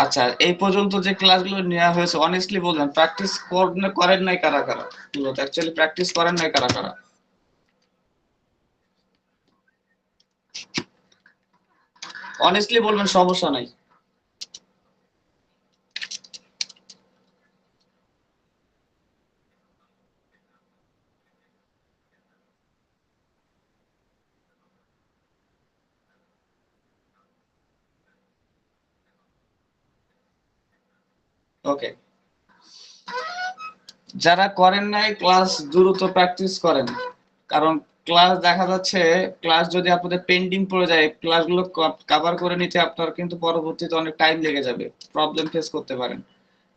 আচ্ছা, এই পর্যন্ত যে ক্লাসগুলো নেওয়া হয়েছে অনেস্টলি বলবেন প্র্যাকটিস করেন নাই কারা কারা? অ্যাকচুয়ালি প্র্যাকটিস করেন নাই কারা কারা? অনেস্টলি বলবেন, সমস্যা নাই। ওকে, যারা করেন নাই ক্লাস দ্রুত প্র্যাকটিস করেন, কারণ ক্লাস দেখা যাচ্ছে ক্লাস যদি আপনাদের পেন্ডিং পড়ে যায় ক্লাসগুলো কভার করে নিতে আপনার কিন্তু পরবর্তীতে অনেক টাইম লেগে যাবে, প্রবলেম ফেস করতে পারেন।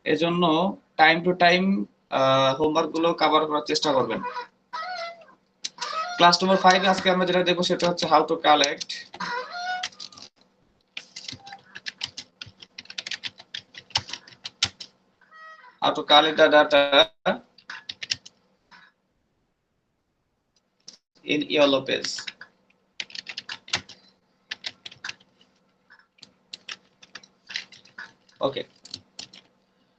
এজন্য টাইম টু টাইম হোমওয়ার্ক গুলো কভার করার চেষ্টা করবেন। ক্লাস নম্বর 5 আজকে আমরা যেটা দেখবো সেটা হচ্ছে how to collect the data in yellow page. ওকে,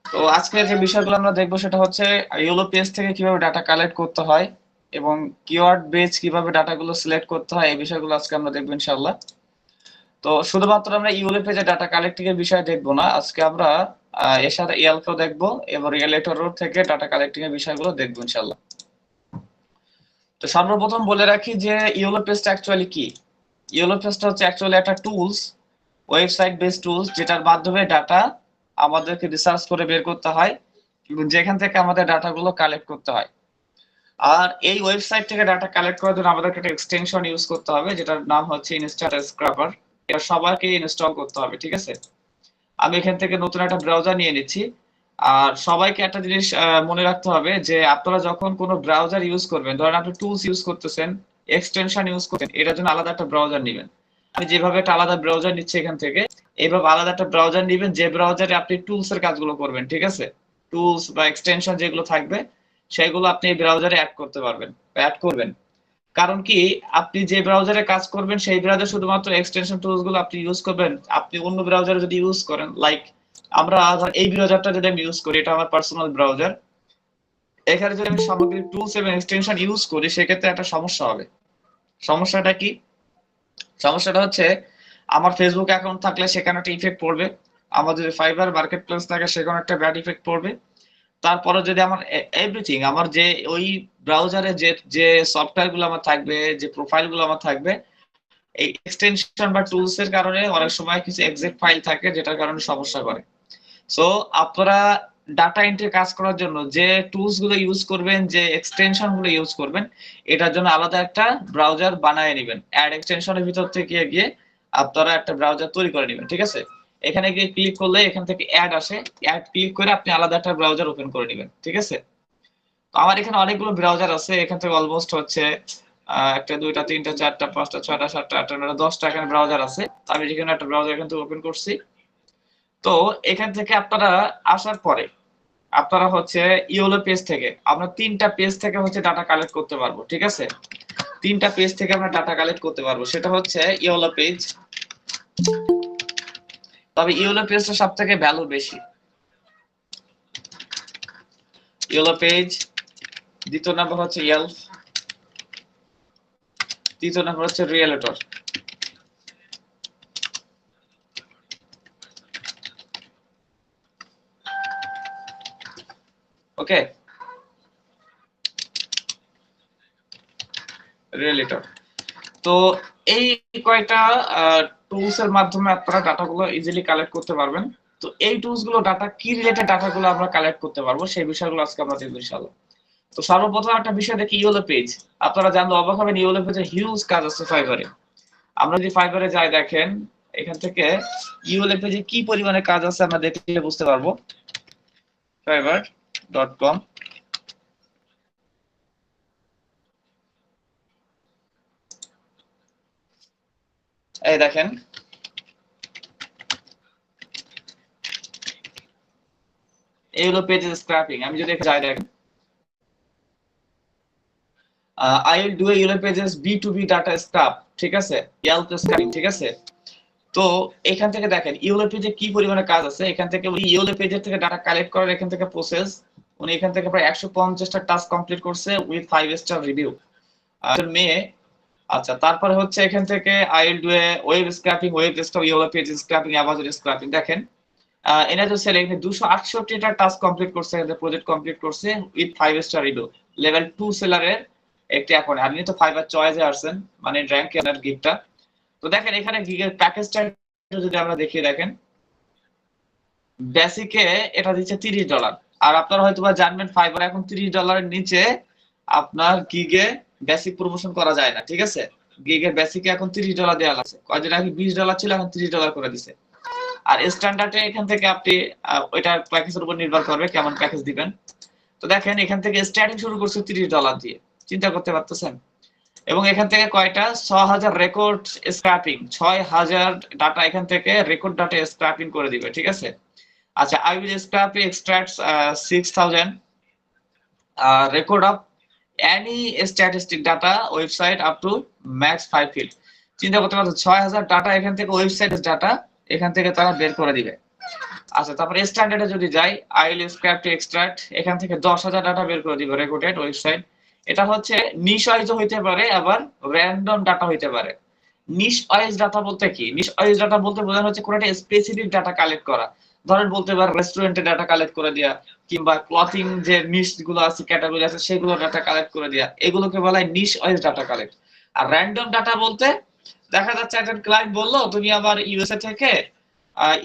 তো আজকে যে বিষয়গুলো আমরা দেখবো সেটা হচ্ছে ইয়েলো পেজ থেকে কিভাবে ডাটা কালেক্ট করতে হয় এবং কিওয়ার্ড বেস কিভাবে ডাটাগুলো সিলেক্ট করতে হয়, এই বিষয়গুলো আজকে আমরা দেখবো ইনশাআল্লাহ। তো শুধুমাত্র আমরা ইয়েলো পেজে ডাটা কালেক্টিং এর বিষয় দেখবো না, আজকে আমরা এর সাথে এলকেও দেখবো এবং রিয়েলেটর থেকে ডাটা কালেক্টিং এর বিষয়গুলো দেখবো ইনশাআল্লাহ। তো সর্বপ্রথম বলে রাখি যে ইয়েলো পেজটা অ্যাকচুয়ালি কি। ইয়েলো পেজটা হচ্ছে অ্যাকচুয়ালি একটা টুলস, ওয়েবসাইট বেস টুলস, যেটার মাধ্যমে ডাটা আমাদেরকে রিসার্চ করে বের করতে হয় এবং যেখান থেকে আমাদের ডাটাগুলো কালেক্ট করতে হয়। আর এই ওয়েবসাইট থেকে ডাটা কালেক্ট করার জন্য আমাদেরকে একটা এক্সটেনশন ইউজ করতে হবে যেটার নাম হচ্ছে ইনস্ট্যান্ট স্ক্র্যাপার। এটা সবাইকে ইনস্টল করতে হবে, ঠিক আছে? আমি এখান থেকে নতুন একটা ব্রাউজার নিয়ে নিচ্ছি। আর সবাইকে একটা জিনিস মনে রাখতে হবে যে আপনারা যখন কোনো ব্রাউজার ইউজ করবেন, ধরেন আপনি টুলস ইউজ করতেছেন, এক্সটেনশন ইউজ করতেন, এটার জন্য আলাদা একটা ব্রাউজার নেবেন। আমি যেভাবে একটা আলাদা ব্রাউজার নিচ্ছি এখান থেকে, এইভাবে আলাদা একটা ব্রাউজার নেবেন যে ব্রাউজারে আপনি টুলস এর কাজগুলো করবেন, ঠিক আছে? টুলস বা এক্সটেনশন যেগুলো থাকবে সেগুলো আপনি এই ব্রাউজারে অ্যাড করতে পারবেন, অ্যাড করবেন। কারণ কি, আপনি যে ব্রাউজারে কাজ করবেন সেই ব্রাউজারে শুধুমাত্র এক্সটেনশন টুলস গুলো আপনি ইউজ করবেন। আপনি অন্য ব্রাউজারে যদি ইউজ করেন, লাইক আমরা এই ব্রাউজারটা যদি আমি ইউজ করি, এটা আমার পার্সোনাল ব্রাউজার, এখানে যদি আমি সামগ্রিক টুলস এবং এক্সটেনশন ইউজ করি সেক্ষেত্রে একটা সমস্যা হবে। সমস্যাটা কি? সমস্যাটা হচ্ছে আমার ফেসবুক অ্যাকাউন্ট থাকলে সেখানে একটা ইফেক্ট পড়বে, আমার যদি ফাইবার মার্কেট প্লেস থাকে সেখানে একটা ব্যাড ইফেক্ট পড়বে। তারপরে যদি আমার এভরিথিং, আমার যে ওই ব্রাউজারে যে যে সফটওয়্যার গুলো আমার থাকবে, যে প্রোফাইল গুলো আমার থাকবে, এই এক্সটেনশন বা টুলস এর কারণে অনেক সময় কিছু এক্সাক্ট ফাইল থাকে যেটার কারণে সমস্যা করে। সো আপনারা ডাটা এন্ট্রি কাজ করার জন্য যে টুলস গুলো ইউজ করবেন, যে এক্সটেনশন গুলো ইউজ করবেন, এটার জন্য আলাদা একটা ব্রাউজার বানিয়ে নেবেন। অ্যাড এক্সটেনশনের ভিতর থেকে গিয়ে আপনারা একটা ব্রাউজার তৈরি করে নেবেন, ঠিক আছে? এখানে গিয়ে ক্লিক করলে এখান থেকে অ্যাড আসে, অ্যাড ক্লিক করে আপনি আলাদা একটা ব্রাউজার ওপেন করে নেবেন, ঠিক আছে? তো আমার এখানে অনেকগুলো ব্রাউজার আছে, এখান থেকে অলমোস্ট হচ্ছে একটা, দুইটা, তিনটা, চারটা, পাঁচটা, ছয়টা, সাতটা, আটটা, নয়টা, 10টা এখানে ব্রাউজার আছে। আমি যেখানে একটা ব্রাউজার এখান থেকে ওপেন করছি। তো এখান থেকে আপনারা আসার পরে আপনারা হচ্ছে ইয়েলো পেজ থেকে আমরা 3টা পেজ থেকে হচ্ছে ডাটা কালেক্ট করতে পারবো, ঠিক আছে? 3টা পেজ থেকে আমরা ডাটা কালেক্ট করতে পারবো, সেটা হচ্ছে ইয়েলো পেজ। তবে ইয়েলো পেজটা সব থেকে ভ্যালু বেশি। ইয়েলো পেজ, দ্বিতীয় নাম্বার হচ্ছে ইয়েলফ, তৃতীয় নাম্বার হচ্ছে রিয়েলেটর। ওকে, রিয়েলেটর। তো এই কয়টা টুলস এর মাধ্যমে আপনারা ডাটাগুলো ইজিলি কালেক্ট করতে পারবেন। তো এই টুলস গুলো ডাটা কি রিলেটেড ডাটাগুলো আমরা কালেক্ট করতে পারবো সেই বিষয়গুলো আজকে আমরা দেখব ইনশাআল্লাহ। তো সর্বপ্রথম একটা বিষয় দেখি ইয়েলো পেজ। আপনারা জানলে অবাক হবেন ইয়েলো পেজে হিউজ কাজ আছে ফাইবারে। আমরা যদি ফাইবারে যাই, দেখেন এখান থেকে ইয়েলো পেজে কি পরিমাণে কাজ আছে আমরা দেখলে বুঝতে পারবো। fiverr.com, এই দেখেন ইয়েলো পেজের স্ক্র্যাপিং। আমি যদি যাই, দেখেন I will do a yellow pages B2B data scrap, ঠিক আছে? Yelp scrapping, ঠিক আছে? তো এখান থেকে দেখেন ইউলো পেজে কি পরিমাণে কাজ আছে। এখান থেকে ইউলো পেজের থেকে ডাটা কালেক্ট করার এখান থেকে প্রসেস, উনি এখান থেকে প্রায় 150টা টাস্ক কমপ্লিট করছে উইথ 5 স্টার রিভিউ মেয়ে। আচ্ছা, তারপরে হচ্ছে এখান থেকে I will do a web scraping, web scraping, yellow page scraping, Amazon scraping. দেখেন এনাদের সেলে এখানে 268টা টাস্ক কমপ্লিট করছে, এদের প্রজেক্ট কমপ্লিট করছে উইথ 5 স্টার রিভিউ। লেভেল 2 সেলারের একটি অ্যাকাউন্ট, আপনি তো 5 আর চয়েসে আসছেন, মানে র্যাঙ্ক এনার গিগটা। তো দেখেন এখানে গিগের প্যাকেজটা যদি আমরা দেখিয়ে, দেখেন বেসিকে এটা দিচ্ছে $30। আর আপনারা হয়তোবা জানবেন ফাইবার এখন $30 নিচে আপনার গিগে বেসিক প্রমোশন করা যায় না, ঠিক আছে। গিগের বেসিকে এখন $30 দেওয়া লাগছে, কয়দিন আগে $20 ছিল, এখন $30 করে দিছে। আর স্ট্যান্ডার্ডে এখান থেকে আপনি ওইটার প্যাকেজের উপর নির্ভর করবে কেমন প্যাকেজ দিবেন। তো দেখেন এখান থেকে স্টার্টিং শুরু করছে $30 দিয়ে, চিন্তা করতে পারতেছেন। এবং এখান থেকে কয়টা 6000 রেকর্ড স্ক্র্যাপিং, 6000 ডাটা এখান থেকে রেকর্ড ডাটা স্ক্র্যাপিং করে দিবে, ঠিক আছে। আচ্ছা, I will scrap extract 6000 record of any statistic data website up to max 5 field। চিন্তা করতে পারছো 6000 ডাটা এখান থেকে ওয়েবসাইটের ডাটা এখান থেকে তারা বের করে দিবে। আচ্ছা, তারপরে স্ট্যান্ডার্ডে যদি যাই, I will scrap two extract, এখান থেকে 10000 ডাটা বের করে দিবে রেকর্ডেড ওয়েবসাইট। এটা হচ্ছে নিশ ওয়াইজ হইতে পারে, আবার র‍্যান্ডম ডাটা হইতে পারে। নিশ ওয়াইজ ডাটা বলতে কি? নিশ ওয়াইজ ডাটা বলতে বোঝানো হচ্ছে কোনো একটা স্পেসিফিক ডাটা কালেক্ট করা। ধরেন বলতে পারে রেস্টুরেন্টের ডাটা কালেক্ট করে দেয়া, কিংবা ক্লথিং যে নিশ গুলো আছে, ক্যাটাগরি আছে, সেগুলো ডাটা কালেক্ট করে দেয়া, এগুলোকে বলা হয় নিশ ওয়াইজ ডাটা কালেক্ট। আর র‍্যান্ডম ডাটা বলতে দেখা যাচ্ছে একটা ক্লায়েন্ট বললো তুমি আবার ইউএসএ থেকে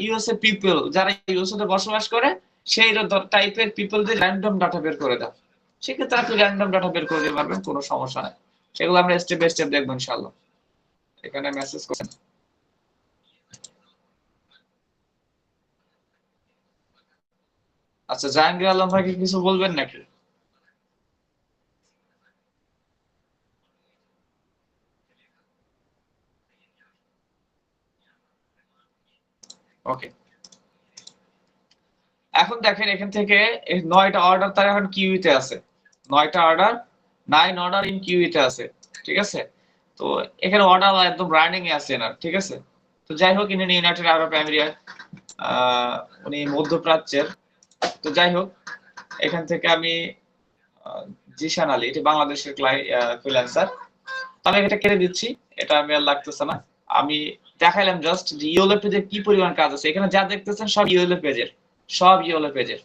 ইউএসএ পিপল যারা ইউএসএ তে বসবাস করে সেই টাইপের পিপলদের র‍্যান্ডম ডাটা বের করে দাও, সেক্ষেত্রে আপনি র‍্যান্ডম ডাটা বের করে দিতে পারবেন, কোনো সমস্যা নাই। সেগুলো আমরা স্টেপ বাই স্টেপ দেখবো ইনশাআল্লাহ। এখানে মেসেজ করুন। আচ্ছা, জাহাঙ্গীর আলম ভাই কি কিছু বলবেন নাকি? ওকে, এখন দেখেন এখান থেকে 9টা অর্ডার তার এখন কিউইতে আছে, 9টা অর্ডার, 9 অর্ডার ইন কিউইতে আছে, ঠিক আছে। তো এখানে অর্ডার একদম রানিং এ আছে না, ঠিক আছে। তো যাই হোক, ইনি ইউনাইটেড আরব আমিরাত, উনি মধ্যপ্রাচ্যের। তো যাই হোক, এখান থেকে আমি জিশান আলী, এটি বাংলাদেশের ফ্রিল্যান্সার। আমি এটা কেটে দিচ্ছি, এটা আমি আর লাগতেছে না। আমি দেখাইলাম জাস্ট যে ইওলো পেজে কি পরিমাণ কাজ আছে। এখানে যা দেখতেছেন সব ইওলো পেজের, সব ইওলো পেজের,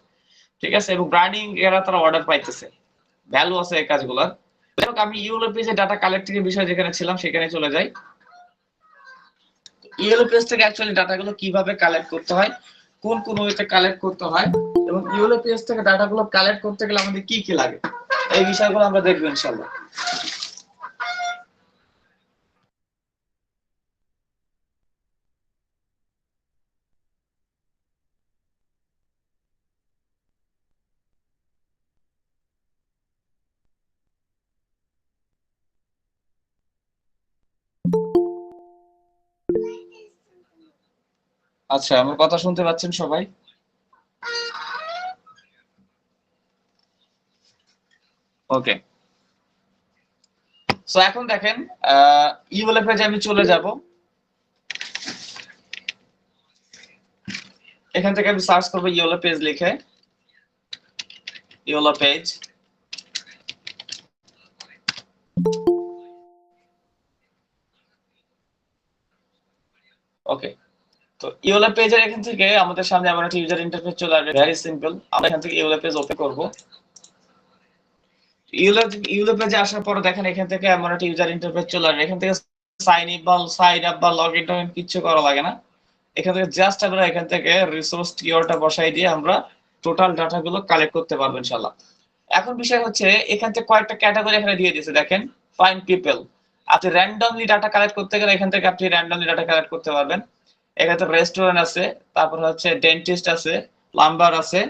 ঠিক আছে। এবং ব্র্যান্ডিং এরা তারা অর্ডার পাইতেছে, ভ্যালু আছে এই কাজগুলোর। আমি ইওলো পেজে ডাটা কালেক্টিং বিষয় যেখানে ছিলাম সেখানে চলে যাই। ইওলো পেজ থেকে অ্যাকচুয়ালি ডাটাগুলো কিভাবে কালেক্ট করতে হয়, কোন কোন ওয়েতে কালেক্ট করতে হয়, এবং ইওলো পেজ থেকে ডাটাগুলো কালেক্ট করতে গেলে আমাদের কি কি লাগে, এই বিষয়গুলো আমরা দেখবো ইনশাআল্লাহ। আচ্ছা, আমার কথা শুনতে পাচ্ছেন সবাই? ওকে, সো এখন দেখেন ইওলো পেজে আমি চলে যাব। এখান থেকে আমি সার্চ করব ইওলো পেজ লিখে, ইওলো পেজ। ওকে, তো ইওলো পেজের এখান থেকে আমাদের সামনে আমার একটা ইউজার ইন্টারফেস চলে আসবে, ভেরি সিম্পল। আমরা এখান থেকে ইওলো পেজ ওপেন করব। ইওলো পেজে আসার পর দেখেন এখান থেকে আমার একটা ইউজার ইন্টারফেস চলে আসবে। এখান থেকে সাইন আপ বা লগ ইন কিছু করা লাগে না। এখান থেকে জাস্ট আমরা এখান থেকে রিসোর্স কিওয়ার্ডটা বসাই দিয়ে আমরা টোটাল ডাটা গুলো কালেক্ট করতে পারবো ইনশাআল্লাহ। এখন বিষয় হচ্ছে এখান থেকে কয়েকটা ক্যাটাগরি এখানে দিয়ে দিয়েছে, দেখেন ফাইন্ড পিপল। আপনি র্যান্ডমলি ডাটা কালেক্ট করতে গেলে এখান থেকে আপনি র্যান্ডমলি ডাটা কালেক্ট করতে পারবেন। এখানে রেস্টুরেন্ট আছে, তারপর হচ্ছে ডেন্টিস্ট আছে, প্লাম্বার আছে,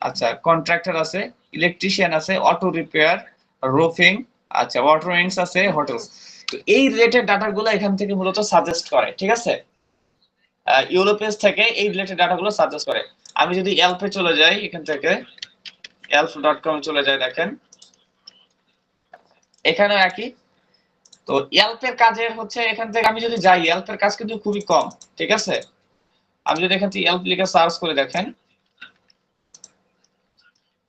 আচ্ছা কন্ট্রাক্টর আছে, ইলেকট্রিশিয়ান আছে, অটো রিপেয়ার, রুফিং, আচ্ছা ওয়াটার ওয়িংস আছে, হোটেলস। তো এই রিলেটেড ডাটাগুলো এখান থেকে মূলত সাজেস্ট করে, ঠিক আছে। ইউরো পেজ থেকে এই রিলেটেড ডাটাগুলো সাজেস্ট করে। আমি যদি এলপে চলে যাই, এখান থেকে elf.com চলে যাই, দেখেন এখানেও একই তো ইয়েল্পের কাজের হচ্ছে এখান থেকে আমি যদি যাই, ইয়েল্পের কাজ কিন্তু খুবই কম, ঠিক আছে। আমি যদি এখান থেকে ইয়েল্প লিখে সার্চ করে দেখেন,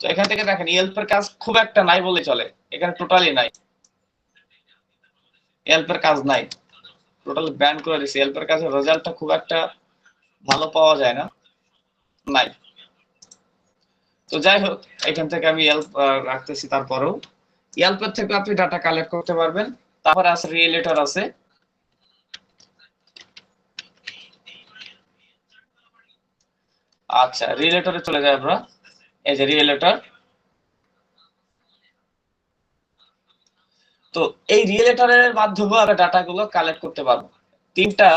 তো এখান থেকে দেখেন ইয়েল্পের কাজ খুব একটা নাই বলে চলে, এখানে টোটালি নাই, ইয়েল্পের কাজ নাই, টোটালি ব্যান করে দিয়েছে। ইয়েল্পের কাজের রেজাল্টটা খুব একটা ভালো পাওয়া যায় না, নাই। তো যাই হোক, এখান থেকে আমি ইয়েল্প রাখতেছি। তারপরেও ইয়েল্পের থেকে আপনি ডাটা কালেক্ট করতে পারবেন। তারপরে আছে রিয়েলেটর আছে। আচ্ছা, রিয়েলেটরে চলে যাই আমরা। এই যে রিয়েলেটর। তো এই রিয়েলেটরের মাধ্যমে আমরা ডাটাগুলো কালেক্ট করতে পারবো। তিনটা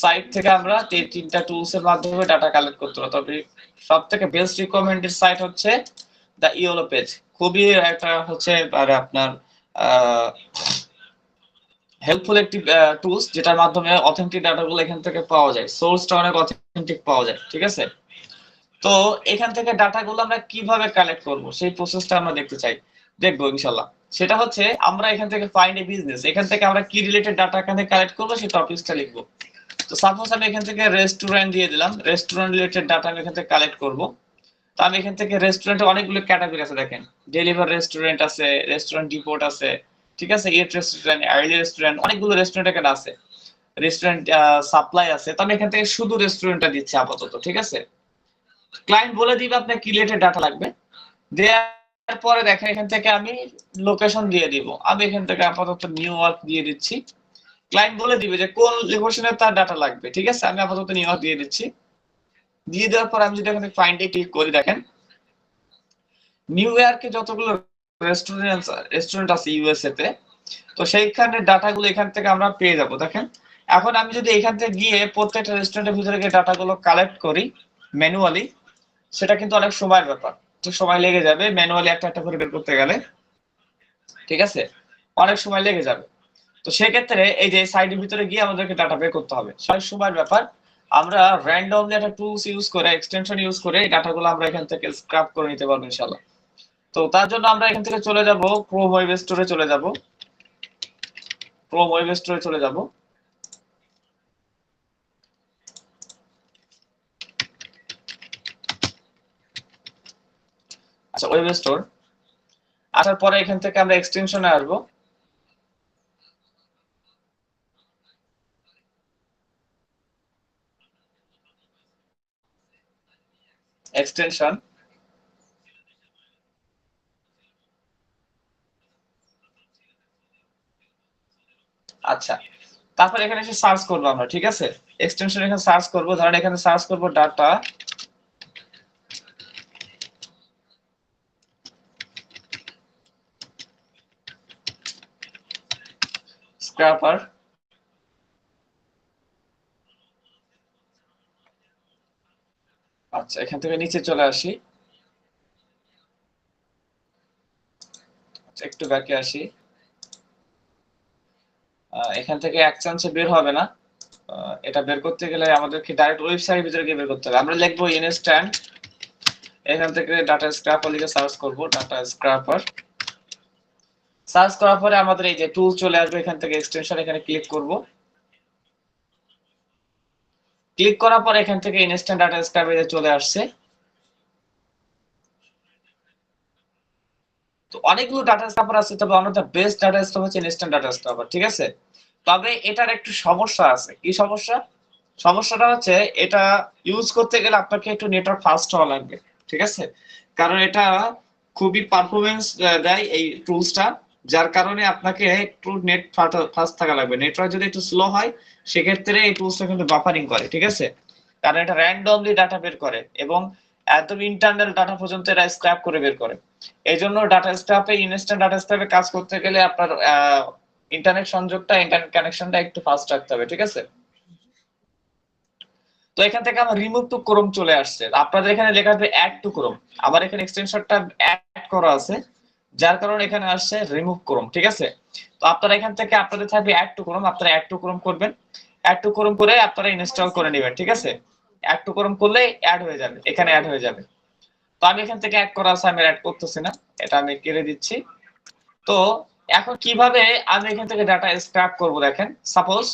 সাইট থেকে আমরা এই তিনটা টুলস এর মাধ্যমে ডাটা কালেক্ট করতে পারবো। তবে সবথেকে বেস্ট রিকমেন্ডেড সাইট হচ্ছে দা ইয়েলো পেজ। খুবই একটা হচ্ছে আর আপনার হেল্পফুল একটি টুলস, যেটার মাধ্যমে অথেন্টিক ডাটাগুলো এখান থেকে পাওয়া যায়, সোর্সটা অনেক অথেন্টিক পাওয়া যায়, ঠিক আছে। তো এখান থেকে ডাটাগুলো আমরা কিভাবে কালেক্ট করব সেই প্রসেসটা আমরা দেখবো ইনশাআল্লাহ। সেটা হচ্ছে আমরা এখান থেকে ফাইন্ড এ বিজনেস, এখান থেকে আমরা কি রিলেটেড ডাটা এখান থেকে কালেক্ট করবো সেই টপিকসটা লিখবো। তো সাপোজ আমি এখান থেকে রেস্টুরেন্ট দিয়ে দিলাম, রেস্টুরেন্ট রিলেটেড ডাটা আমি এখান থেকে কালেক্ট করব। তো আমি এখান থেকে রেস্টুরেন্টে অনেকগুলো ক্যাটাগরি আছে, দেখেন ডেলিভার রেস্টুরেন্ট আছে, রেস্টুরেন্ট ডিপোর্ট আছে, ঠিক আছে, ইট রেস্টুরেন্ট, আর্লি রেস্টুরেন্ট, অনেকগুলো রেস্টুরেন্ট এখানে আছে, রেস্টুরেন্ট সাপ্লাই আছে। তো আমি এখান থেকে শুধু রেস্টুরেন্টটা দিচ্ছি আপাতত, ঠিক আছে। ক্লায়েন্ট বলে দিবে আপনার কি রিলেটেড ডাটা লাগবে, দেওয়ার পরে দেখেন এখান থেকে আমি লোকেশন দিয়ে দিব। আমি এখান থেকে আপাতত নিউ ইয়র্ক দিয়ে দিচ্ছি। ক্লায়েন্ট বলে দিবে যে কোন লোকেশনে তার ডাটা লাগবে, ঠিক আছে। আমি আপাতত নিউ ইয়র্ক দিয়ে দিচ্ছি। দিয়ে দেওয়ার পর আমি যদি এখানে ফাইন্ডে ক্লিক করি, দেখেন নিউ ইয়র্কে যতগুলো রেস্টুরেন্ট আছে ইউএসএ তে, তো সেইখানে ডাটাগুলো এখান থেকে আমরা পেয়ে যাব। দেখেন এখন আমি যদি এখান থেকে গিয়ে প্রত্যেকটা রেস্টুরেন্টের ভিতরে গিয়ে ডাটাগুলো কালেক্ট করি ম্যানুয়ালি, সেটা কিন্তু অনেক সময়ের ব্যাপার, তো সময় লেগে যাবে ম্যানুয়ালি একটা একটা করে বের করতে গেলে, ঠিক আছে, অনেক সময় লেগে যাবে। তো সেক্ষেত্রে এই যে সাইডের ভিতরে গিয়ে আমাদেরকে ডাটা বের করতে হবে, অনেক সময়ের ব্যাপার। আমরা র্যান্ডমলি একটা টুলস ইউজ করে, এক্সটেনশন ইউজ করে এই ডাটাগুলো আমরা এখান থেকে স্ক্র্যাপ করে নিতে পারবো ইনশাআল্লাহ। তো তার জন্য আমরা এখান থেকে চলে যাব ক্রোম ওয়েব স্টোরে চলে যাব, ক্রোম ওয়েব স্টোরে চলে যাব। আচ্ছা, ওয়েব স্টোর আসার পরে এখান থেকে আমরা এক্সটেনশনে আসবো। এক্সটেনশন, আচ্ছা, তারপর এখানে এসে সার্চ করবো আমরা, ঠিক আছে। এক্সটেনশন এখানে সার্চ করবো, ধরেন এখানে সার্চ করবো ডাটা স্ক্র্যাপার। আচ্ছা, এখান থেকে নিচে চলে আসি, একটু ব্যাকে আসি। এখান থেকে এক চান্সে বের হবে না, এটা বের করতে গেলে আমাদেরকে ডাইরেক্ট ওয়েবসাইটের ভিতরে গিয়ে বের করতে হবে। আমরা লিখবো ইনস্ট্যান্ট, এখান থেকে ডাটা স্ক্র্যাপার লিখে সার্চ করব, ডাটা স্ক্র্যাপার। সার্চ করার পরে আমাদের এই যে টুল চলে আসবে, এখান থেকে এক্সটেনশন, এখানে ক্লিক করব। ক্লিক করার পরে এখান থেকে ইনস্ট্যান্ট ডাটা স্ক্র্যাপার চলে আসছে। তো অনেকগুলো ডাটা স্ক্র্যাপার আছে, তবে one of the best data scraper হচ্ছে ইনস্ট্যান্ট ডাটা স্ক্র্যাপার, ঠিক আছে। তবে এটার একটু সমস্যা আছে। কি সমস্যা? সমস্যাটা হচ্ছে এটা ইউজ করতে গেলে আপনাকে একটু নেটওয়ার্ক ফাস্ট হওয়া লাগবে, ঠিক আছে। কারণ এটা খুবই পারফরমেন্স দেয় এই টুলসটা, যার কারণে আপনাকে একটু নেট ফাস্ট থাকা লাগবে। নেটওয়ার্ক যদি একটু স্লো হয়, সেক্ষেত্রে এই টুলসটা কিন্তু বাফারিং করে, ঠিক আছে। কারণ এটা র্যান্ডমলি ডাটা বের করে এবং একদম ইন্টারনাল ডাটা পর্যন্ত এটা স্ক্র্যাপ করে বের করে। এই জন্য ডাটা স্ক্র্যাপে, ইনস্ট্যান্ট ডাটা স্ক্র্যাপে কাজ করতে গেলে আপনার ইন্টারনেট সংযোগটা, ইন্টারনেট কানেকশনটা একটু ফাস্ট রাখতে হবে, ঠিক আছে। তো এখান থেকে আমার রিমুভ টু ক্রোম চলে আসছে, আপনাদের এখানে লেখা আছে অ্যাড টু ক্রোম, আমার এখানে এক্সটেনশনটা অ্যাড করা আছে, যার কারণে এখানে আসছে রিমুভ ক্রোম, ঠিক আছে। তো আপনারা এখান থেকে আপনাদের থাকবে অ্যাড টু ক্রোম, আপনারা অ্যাড টু ক্রোম করবেন। অ্যাড টু ক্রোম করে আপনারা ইনস্টল করে নেবেন, ঠিক আছে। অ্যাড টু ক্রোম করলে অ্যাড হয়ে যাবে, এখানে অ্যাড হয়ে যাবে। তো আমি এখান থেকে অ্যাড করা আছে, আমি অ্যাড করতেছি না, এটা আমি কেটে দিচ্ছি। তো এখন কিভাবে আমি এখান থেকে ডাটা স্ক্র্যাপ করব দেখেন, সাপোজ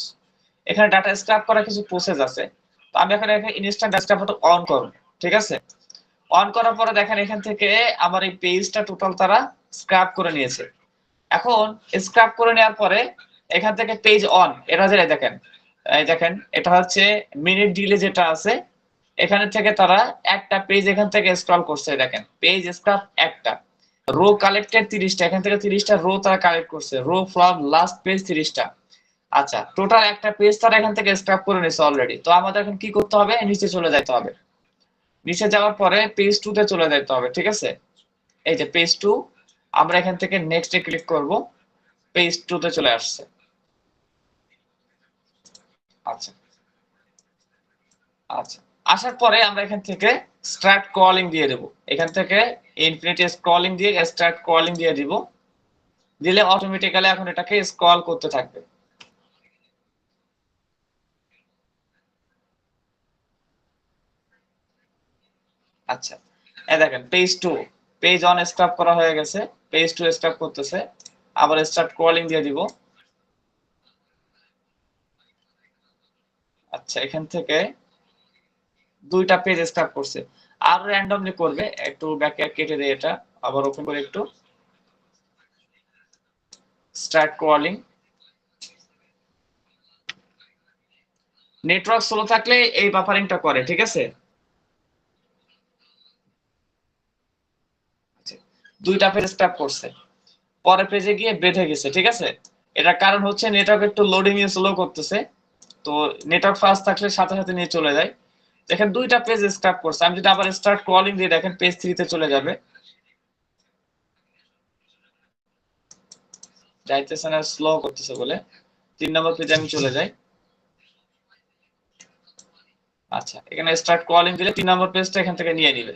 এখানে ডাটা স্ক্র্যাপ করার কিছু প্রসেস আছে। তো আমি এখানে ইনস্ট্যান্ট স্ক্র্যাপ অন করব, ঠিক আছে? অন করার পরে দেখেন এখান থেকে আমার এই পেজটা টোটাল তারা স্ক্র্যাপ করে নিয়েছে। এখন স্ক্র্যাপ করে নেওয়ার পরে এখান থেকে পেজ অন, এটা যেটা দেখেন, এই দেখেন এটা হচ্ছে মিনিট ডিলে যেটা আছে, এখানে থেকে তারা একটা পেজ এখান থেকে স্ক্রল করছে, দেখেন পেজ স্ক্র্যাপ একটা, রো কালেক্টেড 30টা, এখান থেকে 30টা রো তারা কালেক্ট করছে, রো ফ্রম লাস্ট পেজ 30টা। আচ্ছা, টোটাল একটা পেজ তারা এখান থেকে স্ক্র্যাপ করে নিয়েছে অলরেডি। তো আমাদের এখন কি করতে হবে, নিচে চলে যেতে হবে। নিচে যাওয়ার পরে পেজ 2 তে চলে যেতে হবে, ঠিক আছে? এই যে পেজ 2, আমরা এখান থেকে নেক্সট এ ক্লিক করব, পেজ 2 তে চলে আসছে। আচ্ছা আচ্ছা, আসার পরে আমরা এখান থেকে স্টার্ট কলিং দিয়ে দেব, এখান থেকে ইনফিনিটি স্ক্রলিং দিয়ে স্টার্ট কলিং দিয়ে দিব, দিলে অটোমেটিক্যালি এখন এটাকে স্ক্রল করতে থাকবে। আচ্ছা, এই দেখেন পেজ 2, পেজ 1 স্ক্র্যাপ করা হয়ে গেছে, পেজ 2 স্ক্র্যাপ করতেছে, আবার স্টার্ট কলিং দিয়ে দিব। আচ্ছা, এখান থেকে দুইটা পেজ স্ক্র্যাপ করছে, আর র্যান্ডমলি করবে, একটু ব্যাকে কেটে দেই, এটা আবার ওপেন করে একটু স্টার্ট কলিং। নেটওয়ার্ক স্লো থাকলে এই বাফারিংটা করে, ঠিক আছে? আচ্ছা, দুইটা পেজ স্ক্র্যাপ করছে, পরের পেজে গিয়ে বেঁধে গেছে, ঠিক আছে? এটার কারণ হচ্ছে নেটওয়ার্ক একটু লোডিং এ স্লো করতেছে, তো নেটওয়ার্ক ফাস্ট থাকলে সাথে সাথে নিয়ে চলে যায়। দেখেন দুইটা পেজ স্ক্র্যাপ করছে, আমি যদি আবার স্টার্ট কলিং দিয়ে দেখেন পেজ 3 তে চলে যাবে, যাইতেছে না, স্লো করতেছে বলে। 3 নম্বর পেজে আমি চলে যাই। আচ্ছা, এখানে স্টার্ট কলিং দিলে 3 নম্বর পেজটা এখান থেকে নিয়ে নিবে।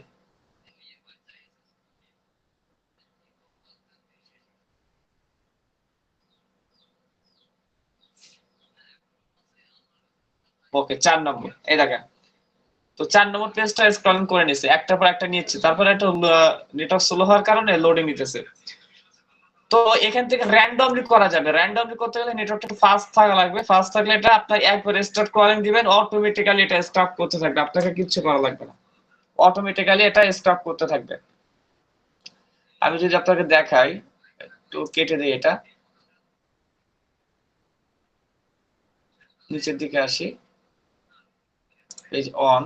ওকে, 4 নম্বর, এই দেখেন। তো 4 নম্বর পেজটা স্ক্রলিং করে নিছে, একটার পর একটা নিচ্ছে, তারপরে একটা নেটওয়ার্ক স্লো হওয়ার কারণে লোডিং নিতেছে। তো এখান থেকে র্যান্ডমলি করা যাবে, র্যান্ডমলি করতে গেলে নেটওয়ার্কটা একটু ফাস্ট থাকা লাগবে, ফাস্ট থাকলে এটা আপনার একবার স্টার্ট কলিং দিবেন, অটোমেটিক্যালি এটা স্টপ করতে থাকবে, আপনাকে কিচ্ছু করা লাগবে না, অটোমেটিক্যালি এটা স্টপ করতে থাকবে। আমি যদি আপনাকে দেখাই, একটু কেটে দিই এটা, নিচের দিকে আসি, page on,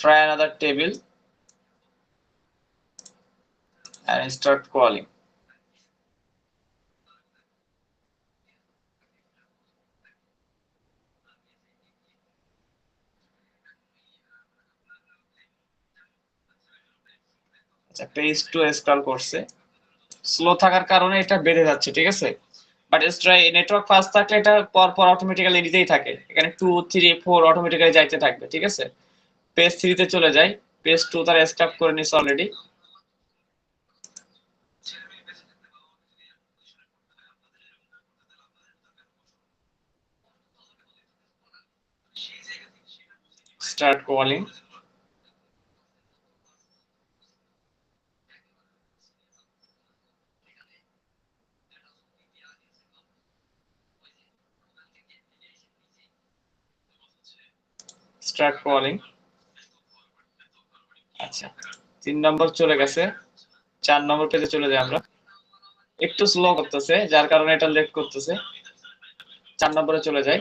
try another table and start calling. আচ্ছা, পেজ 2 স্ক্রল করছে, স্লো থাকার কারণে এটা বেড়ে যাচ্ছে, ঠিক আছে? বাট নেটওয়ার্ক ফাস্ট থাকলে এটা পর পর অটোমেটিক্যালি নিতেই থাকে, এখানে 2 3 4 অটোমেটিক্যালি যাইতে থাকবে, ঠিক আছে? পেজ 3 তে চলে যাই, পেজ 2 তারা স্ক্র্যাপ করে নিছে already. Start calling, start calling. আচ্ছা, 3 নম্বর চলে গেছে, 4 নম্বর পেজে চলে যাই আমরা, একটু স্লো করতেছে যার কারণে এটা লেট করতেছে, 4 নম্বরে চলে যাই।